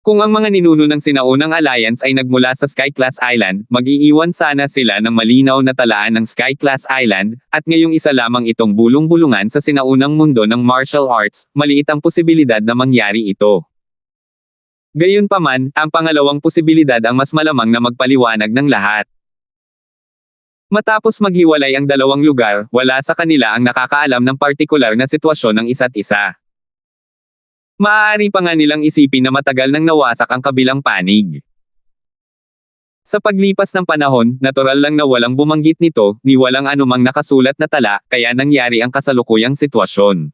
Kung ang mga ninuno ng sinaunang alliance ay nagmula sa Sky-class Island, mag-iiwan sana sila ng malinaw na talaan ng Sky-class Island, at ngayong isa lamang itong bulong-bulungan sa sinaunang mundo ng martial arts, maliit ang posibilidad na mangyari ito. Gayunpaman, ang pangalawang posibilidad ang mas malamang na magpaliwanag ng lahat. Matapos maghiwalay ang dalawang lugar, wala sa kanila ang nakakaalam ng partikular na sitwasyon ng isa't isa. Maaari pa nga nilang isipin na matagal nang nawasak ang kabilang panig. Sa paglipas ng panahon, natural lang na walang bumanggit nito, ni walang anumang nakasulat na tala, kaya nangyari ang kasalukuyang sitwasyon.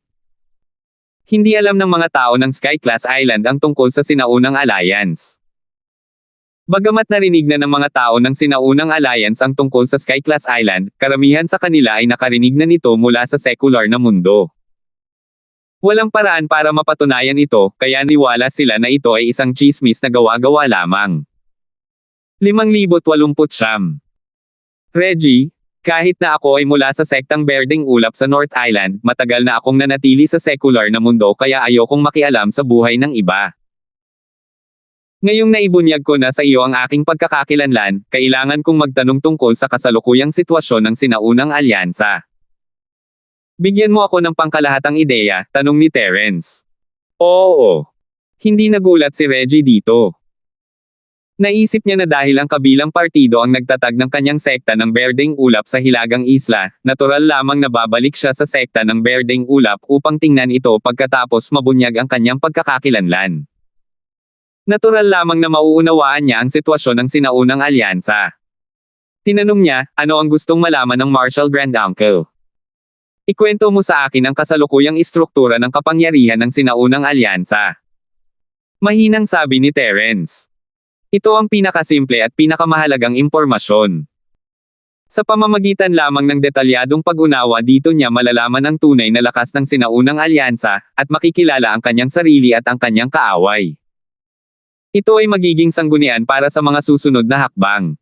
Hindi alam ng mga tao ng Sky-class Island ang tungkol sa sinaunang alliance. Bagamat narinig na ng mga tao ng sinaunang alliance ang tungkol sa Sky-class Island, karamihan sa kanila ay nakarinig na nito mula sa secular na mundo. Walang paraan para mapatunayan ito, kaya niwala sila na ito ay isang chismis na gawa-gawa lamang. 5,089. Reggie, kahit na ako ay mula sa sektang Berdeng Ulap sa North Island, matagal na akong nanatili sa secular na mundo kaya ayokong makialam sa buhay ng iba. Ngayong naibunyag ko na sa iyo ang aking pagkakakilanlan, kailangan kong magtanong tungkol sa kasalukuyang sitwasyon ng sinaunang alyansa. Bigyan mo ako ng pangkalahatang ideya, tanong ni Terence. Oo. Hindi nagulat si Reggie dito. Naisip niya na dahil ang kabilang partido ang nagtatag ng kanyang sekta ng Berdeng Ulap sa Hilagang Isla, natural lamang na babalik siya sa sekta ng Berdeng Ulap upang tingnan ito pagkatapos mabunyag ang kanyang pagkakakilanlan. Natural lamang na mauunawaan niya ang sitwasyon ng sinaunang alyansa. Tinanong niya, ano ang gustong malaman ng Marshal Granduncle? Ikwento mo sa akin ang kasalukuyang istruktura ng kapangyarihan ng sinaunang alyansa. Mahinang sabi ni Terence. Ito ang pinakasimple at pinakamahalagang impormasyon. Sa pamamagitan lamang ng detalyadong pag-unawa dito niya malalaman ang tunay na lakas ng sinaunang alyansa, at makikilala ang kanyang sarili at ang kanyang kaaway. Ito ay magiging sanggunian para sa mga susunod na hakbang.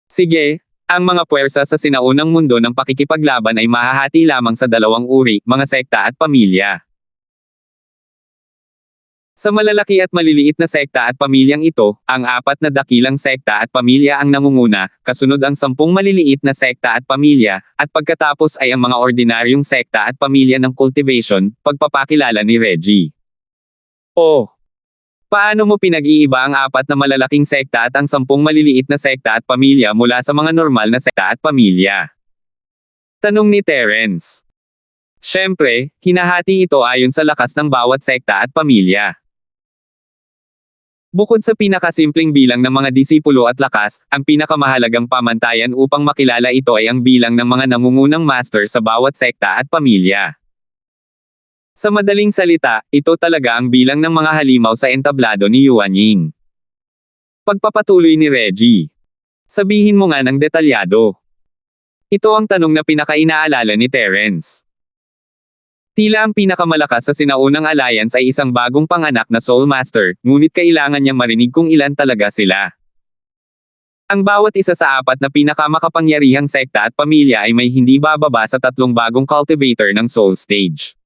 Sige. Ang mga puwersa sa sinaunang mundo ng pakikipaglaban ay mahahati lamang sa dalawang uri, mga sekta at pamilya. Sa malalaki at maliliit na sekta at pamilyang ito, ang 4 na dakilang sekta at pamilya ang nangunguna, kasunod ang 10 maliliit na sekta at pamilya, at pagkatapos ay ang mga ordinaryong sekta at pamilya ng cultivation, pagpapakilala ni Reggie. Oh! Paano mo pinag-iiba ang 4 na malalaking sekta at ang 10 maliliit na sekta at pamilya mula sa mga normal na sekta at pamilya? Tanong ni Terence. Siyempre, hinahati ito ayon sa lakas ng bawat sekta at pamilya. Bukod sa pinakasimpleng bilang ng mga disipulo at lakas, ang pinakamahalagang pamantayan upang makilala ito ay ang bilang ng mga nangungunang master sa bawat sekta at pamilya. Sa madaling salita, ito talaga ang bilang ng mga halimaw sa entablado ni Yuan Ying. Pagpapatuloy ni Reggie. Sabihin mo nga ng detalyado. Ito ang tanong na pinakainaalala ni Terence. Tila ang pinakamalakas sa sinaunang alliance ay isang bagong panganak na Soul Master, ngunit kailangan niyang marinig kung ilan talaga sila. Ang bawat isa sa 4 na pinakamakapangyarihang sekta at pamilya ay may hindi bababa sa 3 bagong cultivator ng Soul Stage.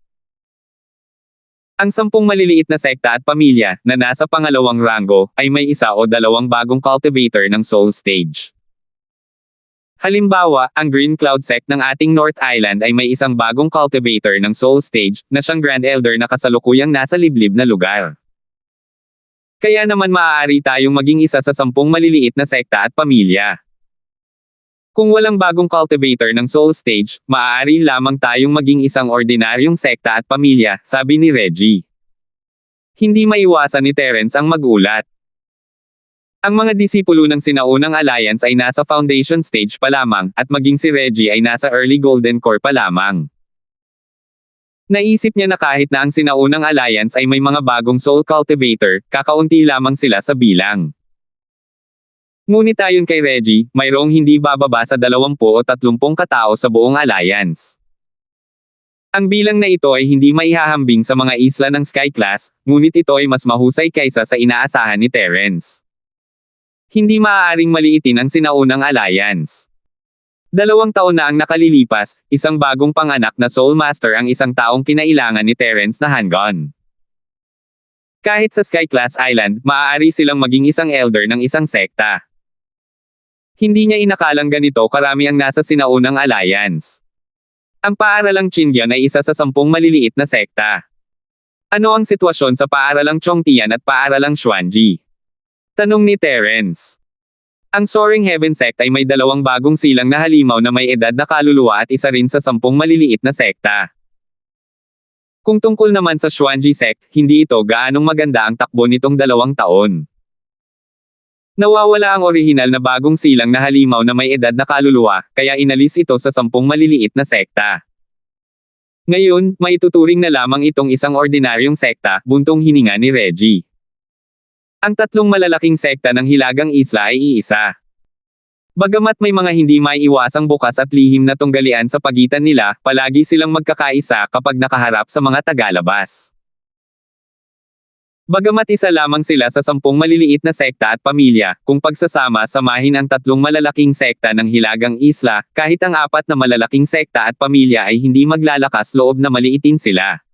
Ang 10 maliliit na sekta at pamilya, na nasa pangalawang ranggo, ay may 1 o 2 bagong cultivator ng Soul Stage. Halimbawa, ang Green Cloud sect ng ating North Island ay may 1 bagong cultivator ng Soul Stage, na siyang Grand Elder na kasalukuyang nasa liblib na lugar. Kaya naman maaari tayong maging isa sa 10 maliliit na sekta at pamilya. Kung walang bagong cultivator ng Soul Stage, maaari lamang tayong maging isang ordinaryong sekta at pamilya, sabi ni Reggie. Hindi maiwasan ni Terence ang magulat. Ang mga disipulo ng sinaunang alliance ay nasa foundation stage pa lamang, at maging si Reggie ay nasa early golden core pa lamang. Naisip niya na kahit na ang sinaunang alliance ay may mga bagong soul cultivator, kakaunti lamang sila sa bilang. Ngunit ayon kay Reggie, mayroong hindi bababa sa 20 o 30 katao sa buong alliance. Ang bilang na ito ay hindi maihahambing sa mga isla ng Sky Class, ngunit ito ay mas mahusay kaysa sa inaasahan ni Terence. Hindi maaaring maliitin ang sinaunang alliance. 2 taon na ang nakalilipas, isang bagong panganak na Soul Master ang isang taong kinailangan ni Terence na handgun. Kahit sa Sky Class Island, maaari silang maging isang elder ng isang sekta. Hindi niya inakalang ganito karami ang nasa sinaunang alliance. Ang paaralang Qingyan ay isa sa 10 maliliit na sekta. Ano ang sitwasyon sa paaralang Chongtian at paaralang Xuanji? Tanong ni Terence. Ang Soaring Heaven Sect ay may 2 bagong silang na halimaw na may edad na kaluluwa at isa rin sa 10 maliliit na sekta. Kung tungkol naman sa Xuanji Sect, hindi ito gaanong maganda ang takbo nitong 2 taon. Nawawala ang orihinal na bagong silang na halimaw na may edad na kaluluwa, kaya inalis ito sa 10 maliliit na sekta. Ngayon, maituturing na lamang itong isang ordinaryong sekta, buntong hininga ni Reggie. Ang 3 malalaking sekta ng Hilagang Isla ay iisa. Bagamat may mga hindi maiiwasang bukas at lihim na tunggalian sa pagitan nila, palagi silang magkakaisa kapag nakaharap sa mga tagalabas. Bagamat isa lamang sila sa 10 maliliit na sekta at pamilya, kung pagsasama-samahin ang 3 malalaking sekta ng Hilagang Isla, kahit ang 4 na malalaking sekta at pamilya ay hindi maglalakas loob na maliitin sila.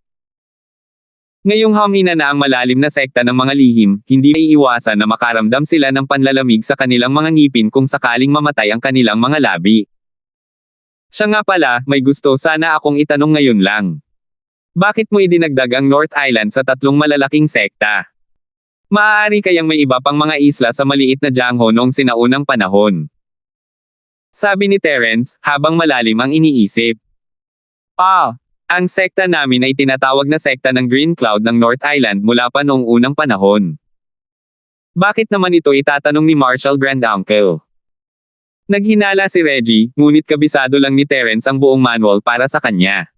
Ngayong hamina na ang malalim na sekta ng mga lihim, hindi maiiwasan na makaramdam sila ng panlalamig sa kanilang mga ngipin kung sakaling mamatay ang kanilang mga labi. Siya nga pala, may gusto sana akong itanong ngayon lang. Bakit mo idinagdag ang North Island sa 3 malalaking sekta? Maaari kayang may iba pang mga isla sa maliit na Jiangho noong sinaunang panahon? Sabi ni Terence, habang malalim ang iniisip. Ang sekta namin ay tinatawag na sekta ng Green Cloud ng North Island mula pa noong unang panahon. Bakit naman ito itatanong ni Marshall Granduncle? Naghinala si Reggie, ngunit kabisado lang ni Terence ang buong manual para sa kanya.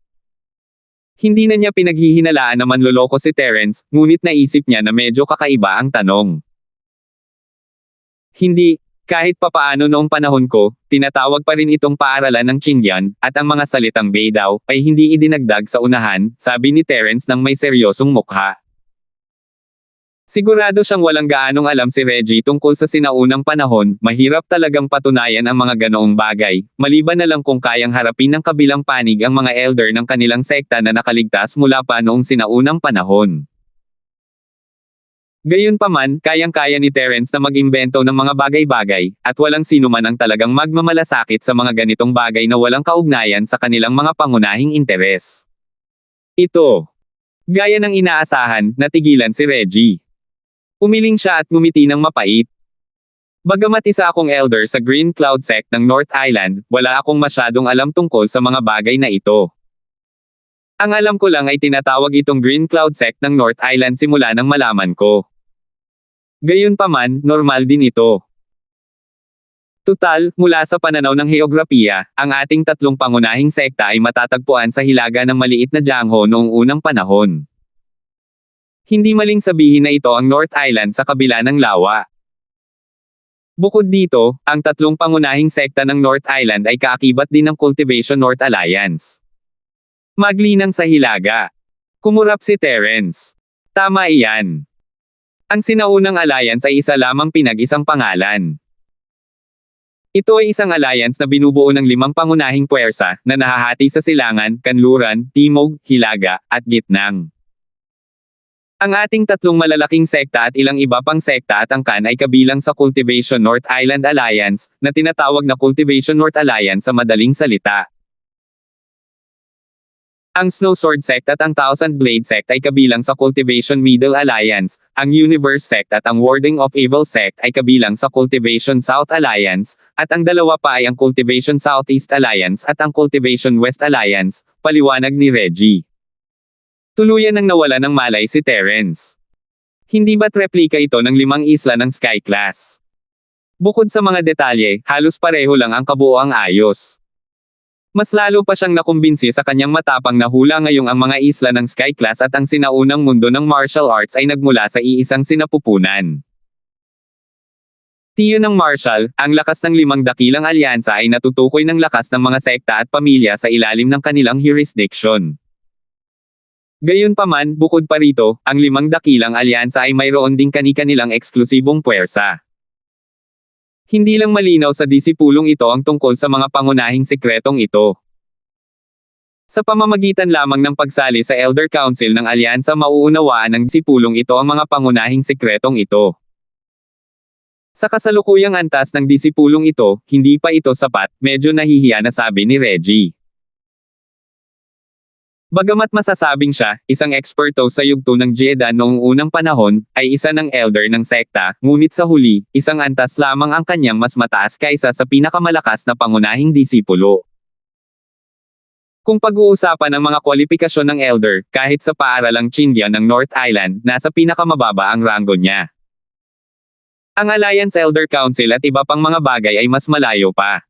Hindi na niya pinaghihinalaan na manloloko si Terence, ngunit naisip niya na medyo kakaiba ang tanong. Hindi. Kahit papaano noong panahon ko, tinatawag pa rin itong paaralan ng Qingyan, at ang mga salitang Bei daw, ay hindi idinagdag sa unahan, sabi ni Terence nang may seryosong mukha. Sigurado siyang walang gaanong alam si Reggie tungkol sa sinaunang panahon, mahirap talagang patunayan ang mga ganoong bagay, maliban na lang kung kayang harapin ng kabilang panig ang mga elder ng kanilang sekta na nakaligtas mula pa noong sinaunang panahon. Gayunpaman, kayang-kaya ni Terence na mag-imbento ng mga bagay-bagay, at walang sino man ang talagang magmamalasakit sa mga ganitong bagay na walang kaugnayan sa kanilang mga pangunahing interes. Ito. Gaya ng inaasahan, natigilan si Reggie. Umiling siya at ngumiti ng mapait. Bagamat isa akong elder sa Green Cloud Sect ng North Island, wala akong masyadong alam tungkol sa mga bagay na ito. Ang alam ko lang ay tinatawag itong Green Cloud Sect ng North Island simula nang malaman ko. Gayunpaman, normal din ito. Tutal, mula sa pananaw ng heograpiya, ang ating 3 pangunahing sekta ay matatagpuan sa hilaga ng maliit na Jiangho noong unang panahon. Hindi maling sabihin na ito ang North Island sa kabila ng lawa. Bukod dito, ang 3 pangunahing sekta ng North Island ay kaakibat din ng Cultivation North Alliance. Maglinang sa hilaga. Kumurap si Terence. Tama iyan. Ang sinaunang alliance ay isa lamang pinag-isang pangalan. Ito ay isang alliance na binubuo ng 5 pangunahing puwersa, na nahahati sa silangan, kanluran, timog, hilaga, at gitnang. Ang ating 3 malalaking sekta at ilang iba pang sekta at angkan ay kabilang sa Cultivation North Island Alliance, na tinatawag na Cultivation North Alliance sa madaling salita. Ang Snow Sword Sect at ang Thousand Blade Sect ay kabilang sa Cultivation Middle Alliance, ang Universe Sect at ang Warding of Evil Sect ay kabilang sa Cultivation South Alliance, at ang dalawa pa ay ang Cultivation Southeast Alliance at ang Cultivation West Alliance, paliwanag ni Reggie. Tuluyan nang nawala ng malay si Terence. Hindi ba't replika ito ng 5 isla ng Sky Class? Bukod sa mga detalye, halos pareho lang ang kabuoang ayos. Mas lalo pa siyang nakumbinsi sa kanyang matapang na hula ngayong ang mga isla ng Sky Class at ang sinaunang mundo ng martial arts ay nagmula sa iisang sinapupunan. Tiyo ng Marshall, ang lakas ng 5 dakilang alyansa ay natutukoy ng lakas ng mga sekta at pamilya sa ilalim ng kanilang jurisdiction. Gayunpaman, bukod pa rito, ang 5 dakilang alyansa ay mayroon ding kani-kanilang eksklusibong puwersa. Hindi lang malinaw sa disipulong ito ang tungkol sa mga pangunahing sikretong ito. Sa pamamagitan lamang ng pagsali sa Elder Council ng alyansa mauunawaan ng disipulong ito ang mga pangunahing sikretong ito. Sa kasalukuyang antas ng disipulong ito, hindi pa ito sapat, medyo nahihiya na sabi ni Reggie. Bagamat masasabing siya, isang eksperto sa yugto ng Jedi noong unang panahon, ay isa ng elder ng sekta, ngunit sa huli, isang antas lamang ang kanyang mas mataas kaysa sa pinakamalakas na pangunahing disipulo. Kung pag-uusapan ang mga kwalifikasyon ng elder, kahit sa paaralang Chindia ng North Island, nasa pinakamababa ang ranggo niya. Ang Alliance Elder Council at iba pang mga bagay ay mas malayo pa.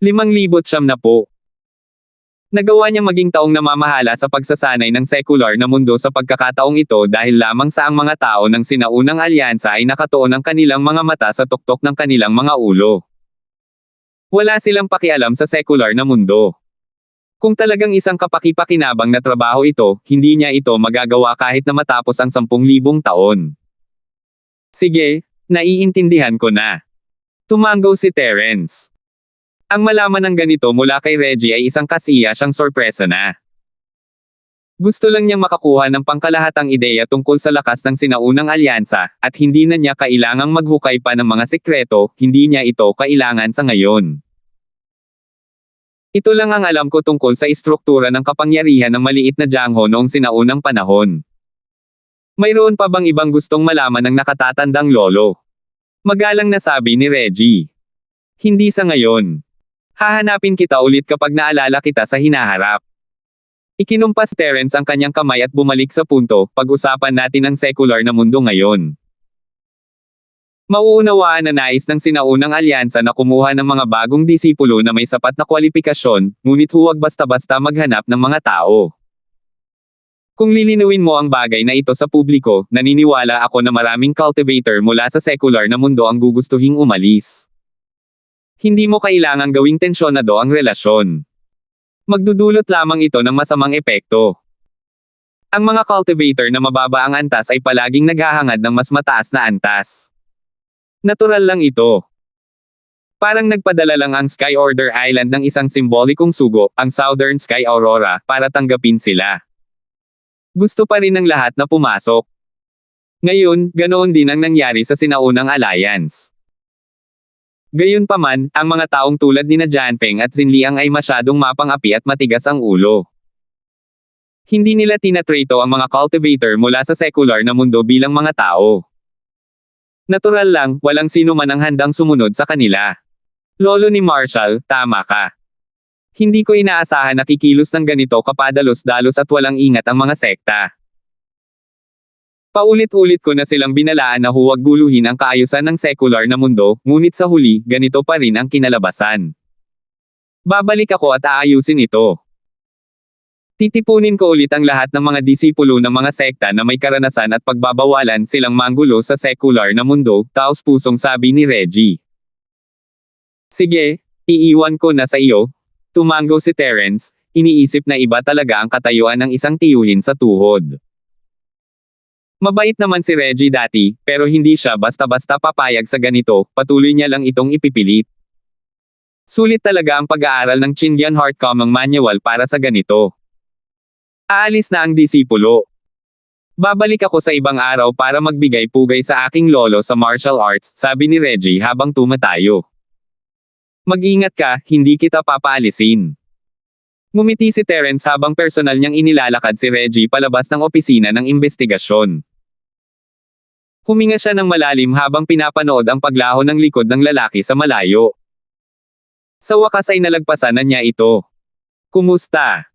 5,000 na po. Nagawa niyang maging taong namamahala sa pagsasanay ng sekular na mundo sa pagkakataong ito dahil lamang sa ang mga tao ng sinaunang alyansa ay nakatuon ang kanilang mga mata sa tuktok ng kanilang mga ulo. Wala silang pakialam sa sekular na mundo. Kung talagang isang kapaki-pakinabang na trabaho ito, hindi niya ito magagawa kahit na matapos ang 10,000 taon. Sige, naiintindihan ko na. Tumango si Terence. Ang malaman ng ganito mula kay Reggie ay isang kasiya siyang sorpresa na. Gusto lang niyang makakuha ng pangkalahatang ideya tungkol sa lakas ng sinaunang alyansa, at hindi na niya kailangang maghukay pa ng mga sikreto, hindi niya ito kailangan sa ngayon. Ito lang ang alam ko tungkol sa istruktura ng kapangyarihan ng maliit na Jiangho noong sinaunang panahon. Mayroon pa bang ibang gustong malaman ng nakatatandang lolo? Magalang na sabi ni Reggie. Hindi sa ngayon. Hahanapin kita ulit kapag naalala kita sa hinaharap. Ikinumpas Terence ang kanyang kamay at bumalik sa punto, pag-usapan natin ang sekular na mundo ngayon. Mauunawaan na nais ng sinaunang alyansa na kumuha ng mga bagong disipulo na may sapat na kwalifikasyon, ngunit huwag basta-basta maghanap ng mga tao. Kung lilinawin mo ang bagay na ito sa publiko, naniniwala ako na maraming cultivator mula sa sekular na mundo ang gugustuhing umalis. Hindi mo kailangang gawing tensyonado ang relasyon. Magdudulot lamang ito ng masamang epekto. Ang mga cultivator na mababa ang antas ay palaging naghahangad ng mas mataas na antas. Natural lang ito. Parang nagpadala lang ang Sky Order Island ng isang simbolikong sugo, ang Southern Sky Aurora, para tanggapin sila. Gusto pa rin ng lahat na pumasok. Ngayon, ganoon din ang nangyari sa sinaunang alliance. Gayunpaman, ang mga taong tulad nina Jianfeng at Xin Liang ay masyadong mapang-api at matigas ang ulo. Hindi nila tinatrato ang mga cultivator mula sa sekular na mundo bilang mga tao. Natural lang, walang sino man ang handang sumunod sa kanila. Lolo ni Marshall, tama ka. Hindi ko inaasahan na kikilos ng ganito kapadalos-dalos at walang ingat ang mga sekta. Paulit-ulit ko na silang binalaan na huwag guluhin ang kaayusan ng sekular na mundo, ngunit sa huli, ganito pa rin ang kinalabasan. Babalik ako at aayusin ito. Titipunin ko ulit ang lahat ng mga disipulo ng mga sekta na may karanasan at pagbabawalan silang manggulo sa sekular na mundo, taos-pusong sabi ni Reggie. Sige, iiwan ko na sa iyo. Tumango si Terence, iniisip na iba talaga ang katayuan ng isang tiyuhin sa tuhod. Mabait naman si Reggie dati, pero hindi siya basta-basta papayag sa ganito, patuloy niya lang itong ipipilit. Sulit talaga ang pag-aaral ng Chindian Heart Common Manual para sa ganito. Aalis na ang disipulo. Babalik ako sa ibang araw para magbigay pugay sa aking lolo sa martial arts, sabi ni Reggie habang tumatayo. Mag-ingat ka, hindi kita papaalisin. Ngumiti si Terence habang personal niyang inilalakad si Reggie palabas ng opisina ng investigasyon. Huminga siya ng malalim habang pinapanood ang paglaho ng likod ng lalaki sa malayo. Sa wakas ay nalagpasan na niya ito. Kumusta?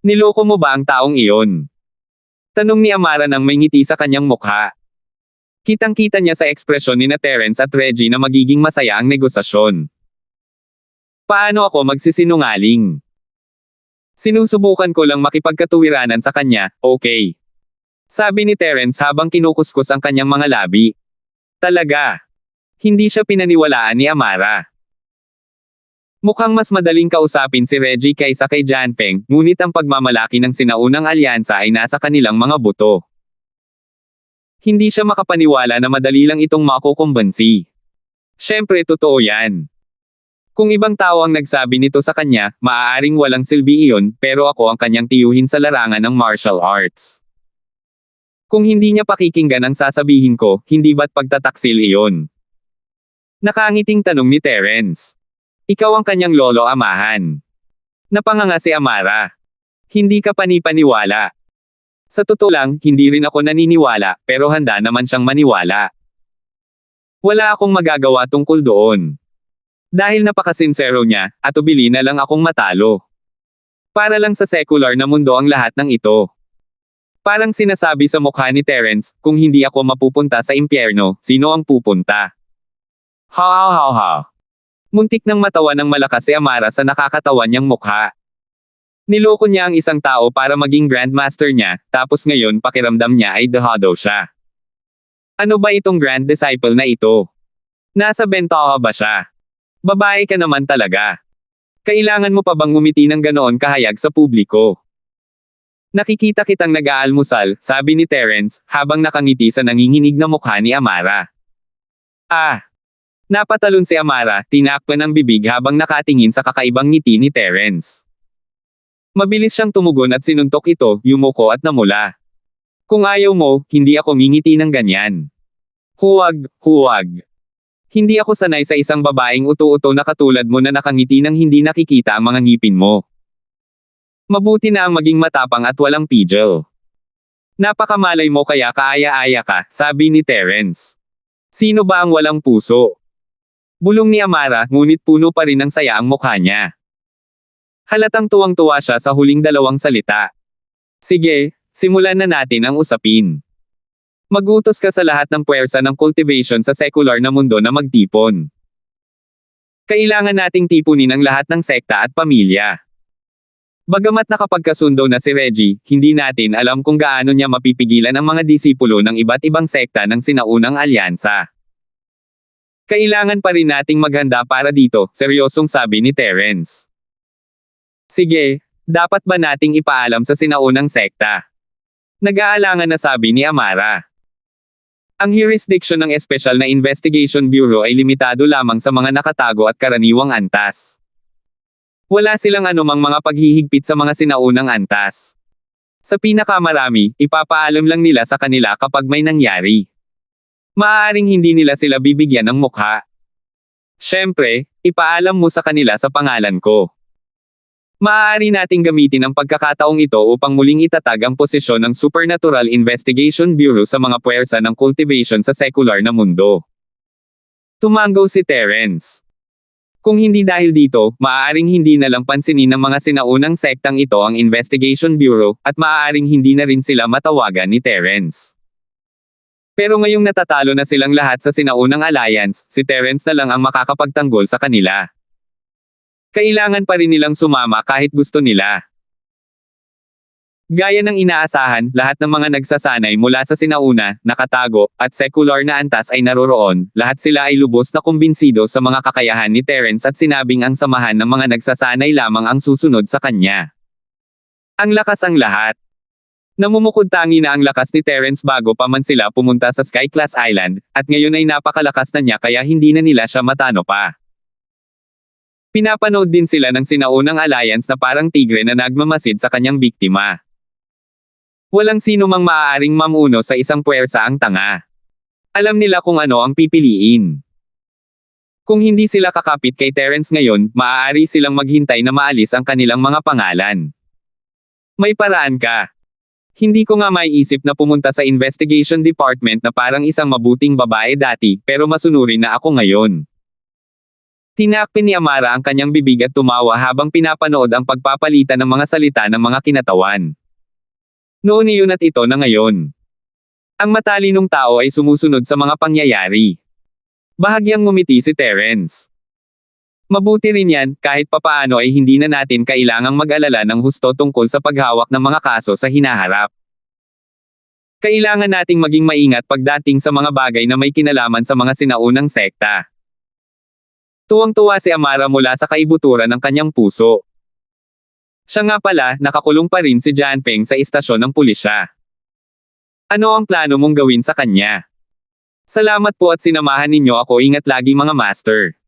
Niloko mo ba ang taong iyon? Tanong ni Amara nang may ngiti sa kanyang mukha. Kitang-kita niya sa ekspresyon ni na Terence at Reggie na magiging masaya ang negosasyon. Paano ako magsisinungaling? Sinusubukan ko lang makipagkatuwiranan sa kanya, okay. Sabi ni Terence habang kinukuskus ang kanyang mga labi. Talaga. Hindi siya pinaniwalaan ni Amara. Mukhang mas madaling kausapin si Reggie kaysa kay Janpeng, ngunit ang pagmamalaki ng sinaunang alyansa ay nasa kanilang mga buto. Hindi siya makapaniwala na madali lang itong makukumbansi. Siyempre totoo yan. Kung ibang tao ang nagsabi nito sa kanya, maaaring walang silbi iyon, pero ako ang kanyang tiyuhin sa larangan ng martial arts. Kung hindi niya pakikinggan ang sasabihin ko, hindi ba't pagtataksil iyon? Nakangiting tanong ni Terence. Ikaw ang kanyang lolo amahan. Napanganga si Amara. Hindi ka panipaniwala. Sa totoo lang, hindi rin ako naniniwala, pero handa naman siyang maniwala. Wala akong magagawa tungkol doon. Dahil napakasinsero niya, atubili na lang akong matalo. Para lang sa secular na mundo ang lahat ng ito. Parang sinasabi sa mukha ni Terence, kung hindi ako mapupunta sa impyerno, sino ang pupunta? Ha. Muntik nang matawa ng malakas si Amara sa nakakatawan niyang mukha. Niloko niya ang isang tao para maging grandmaster niya, tapos ngayon pakiramdam niya ay dehado siya. Ano ba itong grand disciple na ito? Nasa bentaha ba siya? Babae ka naman talaga. Kailangan mo pa bang ngumiti ng ganoon kahayag sa publiko? Nakikita kitang nag-aalmusal, sabi ni Terence, habang nakangiti sa nanginginig na mukha ni Amara. Napatalon si Amara, tinakpan ang bibig habang nakatingin sa kakaibang ngiti ni Terence. Mabilis siyang tumugon at sinuntok ito, yumuko at namula. Kung ayaw mo, hindi ako ngingiti ng ganyan. Huwag. Hindi ako sanay sa isang babaeng uto-uto na katulad mo na nakangiti nang hindi nakikita ang mga ngipin mo. Mabuti na ang maging matapang at walang pigil. Napakamalay mo kaya kaaya-aya ka, sabi ni Terence. Sino ba ang walang puso? Bulong ni Amara, ngunit puno pa rin ng saya ang mukha niya. Halatang tuwang-tuwa siya sa huling dalawang salita. Sige, simulan na natin ang usapin. Magutos ka sa lahat ng puwersa ng cultivation sa secular na mundo na magtipon. Kailangan nating tipunin ang lahat ng sekta at pamilya. Bagamat nakapagkasundo na si Reggie, hindi natin alam kung gaano niya mapipigilan ang mga disipulo ng iba't ibang sekta ng sinaunang alyansa. Kailangan pa rin nating maghanda para dito, seryosong sabi ni Terence. Sige, dapat ba nating ipaalam sa sinaunang sekta? Nag-aalangan na sabi ni Amara. Ang jurisdiction ng Special na Investigation Bureau ay limitado lamang sa mga nakatago at karaniwang antas. Wala silang anumang mga paghihigpit sa mga sinaunang antas. Sa pinakamarami, ipapaalam lang nila sa kanila kapag may nangyari. Maaaring hindi nila sila bibigyan ng mukha. Siyempre, ipaalam mo sa kanila sa pangalan ko. Maaari nating gamitin ang pagkakataong ito upang muling itatag ang posisyon ng Supernatural Investigation Bureau sa mga puwersa ng cultivation sa secular na mundo. Tumango si Terence. Kung hindi dahil dito, maaaring hindi na lang pansinin ng mga sinaunang sektang ito ang Investigation Bureau, at maaaring hindi na rin sila matawagan ni Terence. Pero ngayong natatalo na silang lahat sa sinaunang alliance, si Terence na lang ang makakapagtanggol sa kanila. Kailangan pa rin nilang sumama kahit gusto nila. Gaya ng inaasahan, lahat ng mga nagsasanay mula sa sinauna, nakatago, at secular na antas ay naroroon, lahat sila ay lubos na kumbinsido sa mga kakayahan ni Terence at sinabing ang samahan ng mga nagsasanay lamang ang susunod sa kanya. Ang lakas ang lahat. Namumukod tangi na ang lakas ni Terence bago pa man sila pumunta sa Sky Class Island, at ngayon ay napakalakas na niya kaya hindi na nila siya matano pa. Pinapanood din sila ng sinaunang alliance na parang tigre na nagmamasid sa kanyang biktima. Walang sino mang maaaring mamuno sa isang puwersa ang tanga. Alam nila kung ano ang pipiliin. Kung hindi sila kakapit kay Terence ngayon, maaari silang maghintay na maalis ang kanilang mga pangalan. May paraan ka. Hindi ko nga maiisip na pumunta sa investigation department na parang isang mabuting babae dati, pero masunurin na ako ngayon. Tinakpin ni Amara ang kanyang bibig at tumawa habang pinapanood ang pagpapalitan ng mga salita ng mga kinatawan. Noon iyon at ito na ngayon. Ang matalinong tao ay sumusunod sa mga pangyayari. Bahagyang ngumiti si Terence. Mabuti rin yan, kahit papaano ay hindi na natin kailangang mag-alala ng husto tungkol sa paghawak ng mga kaso sa hinaharap. Kailangan nating maging maingat pagdating sa mga bagay na may kinalaman sa mga sinaunang sekta. Tuwang-tuwa si Amara mula sa kaibuturan ng kanyang puso. Siya nga pala, nakakulong pa rin si Janfeng sa istasyon ng pulisya. Ano ang plano mong gawin sa kanya? Salamat po at sinamahan ninyo ako, ingat lagi mga master.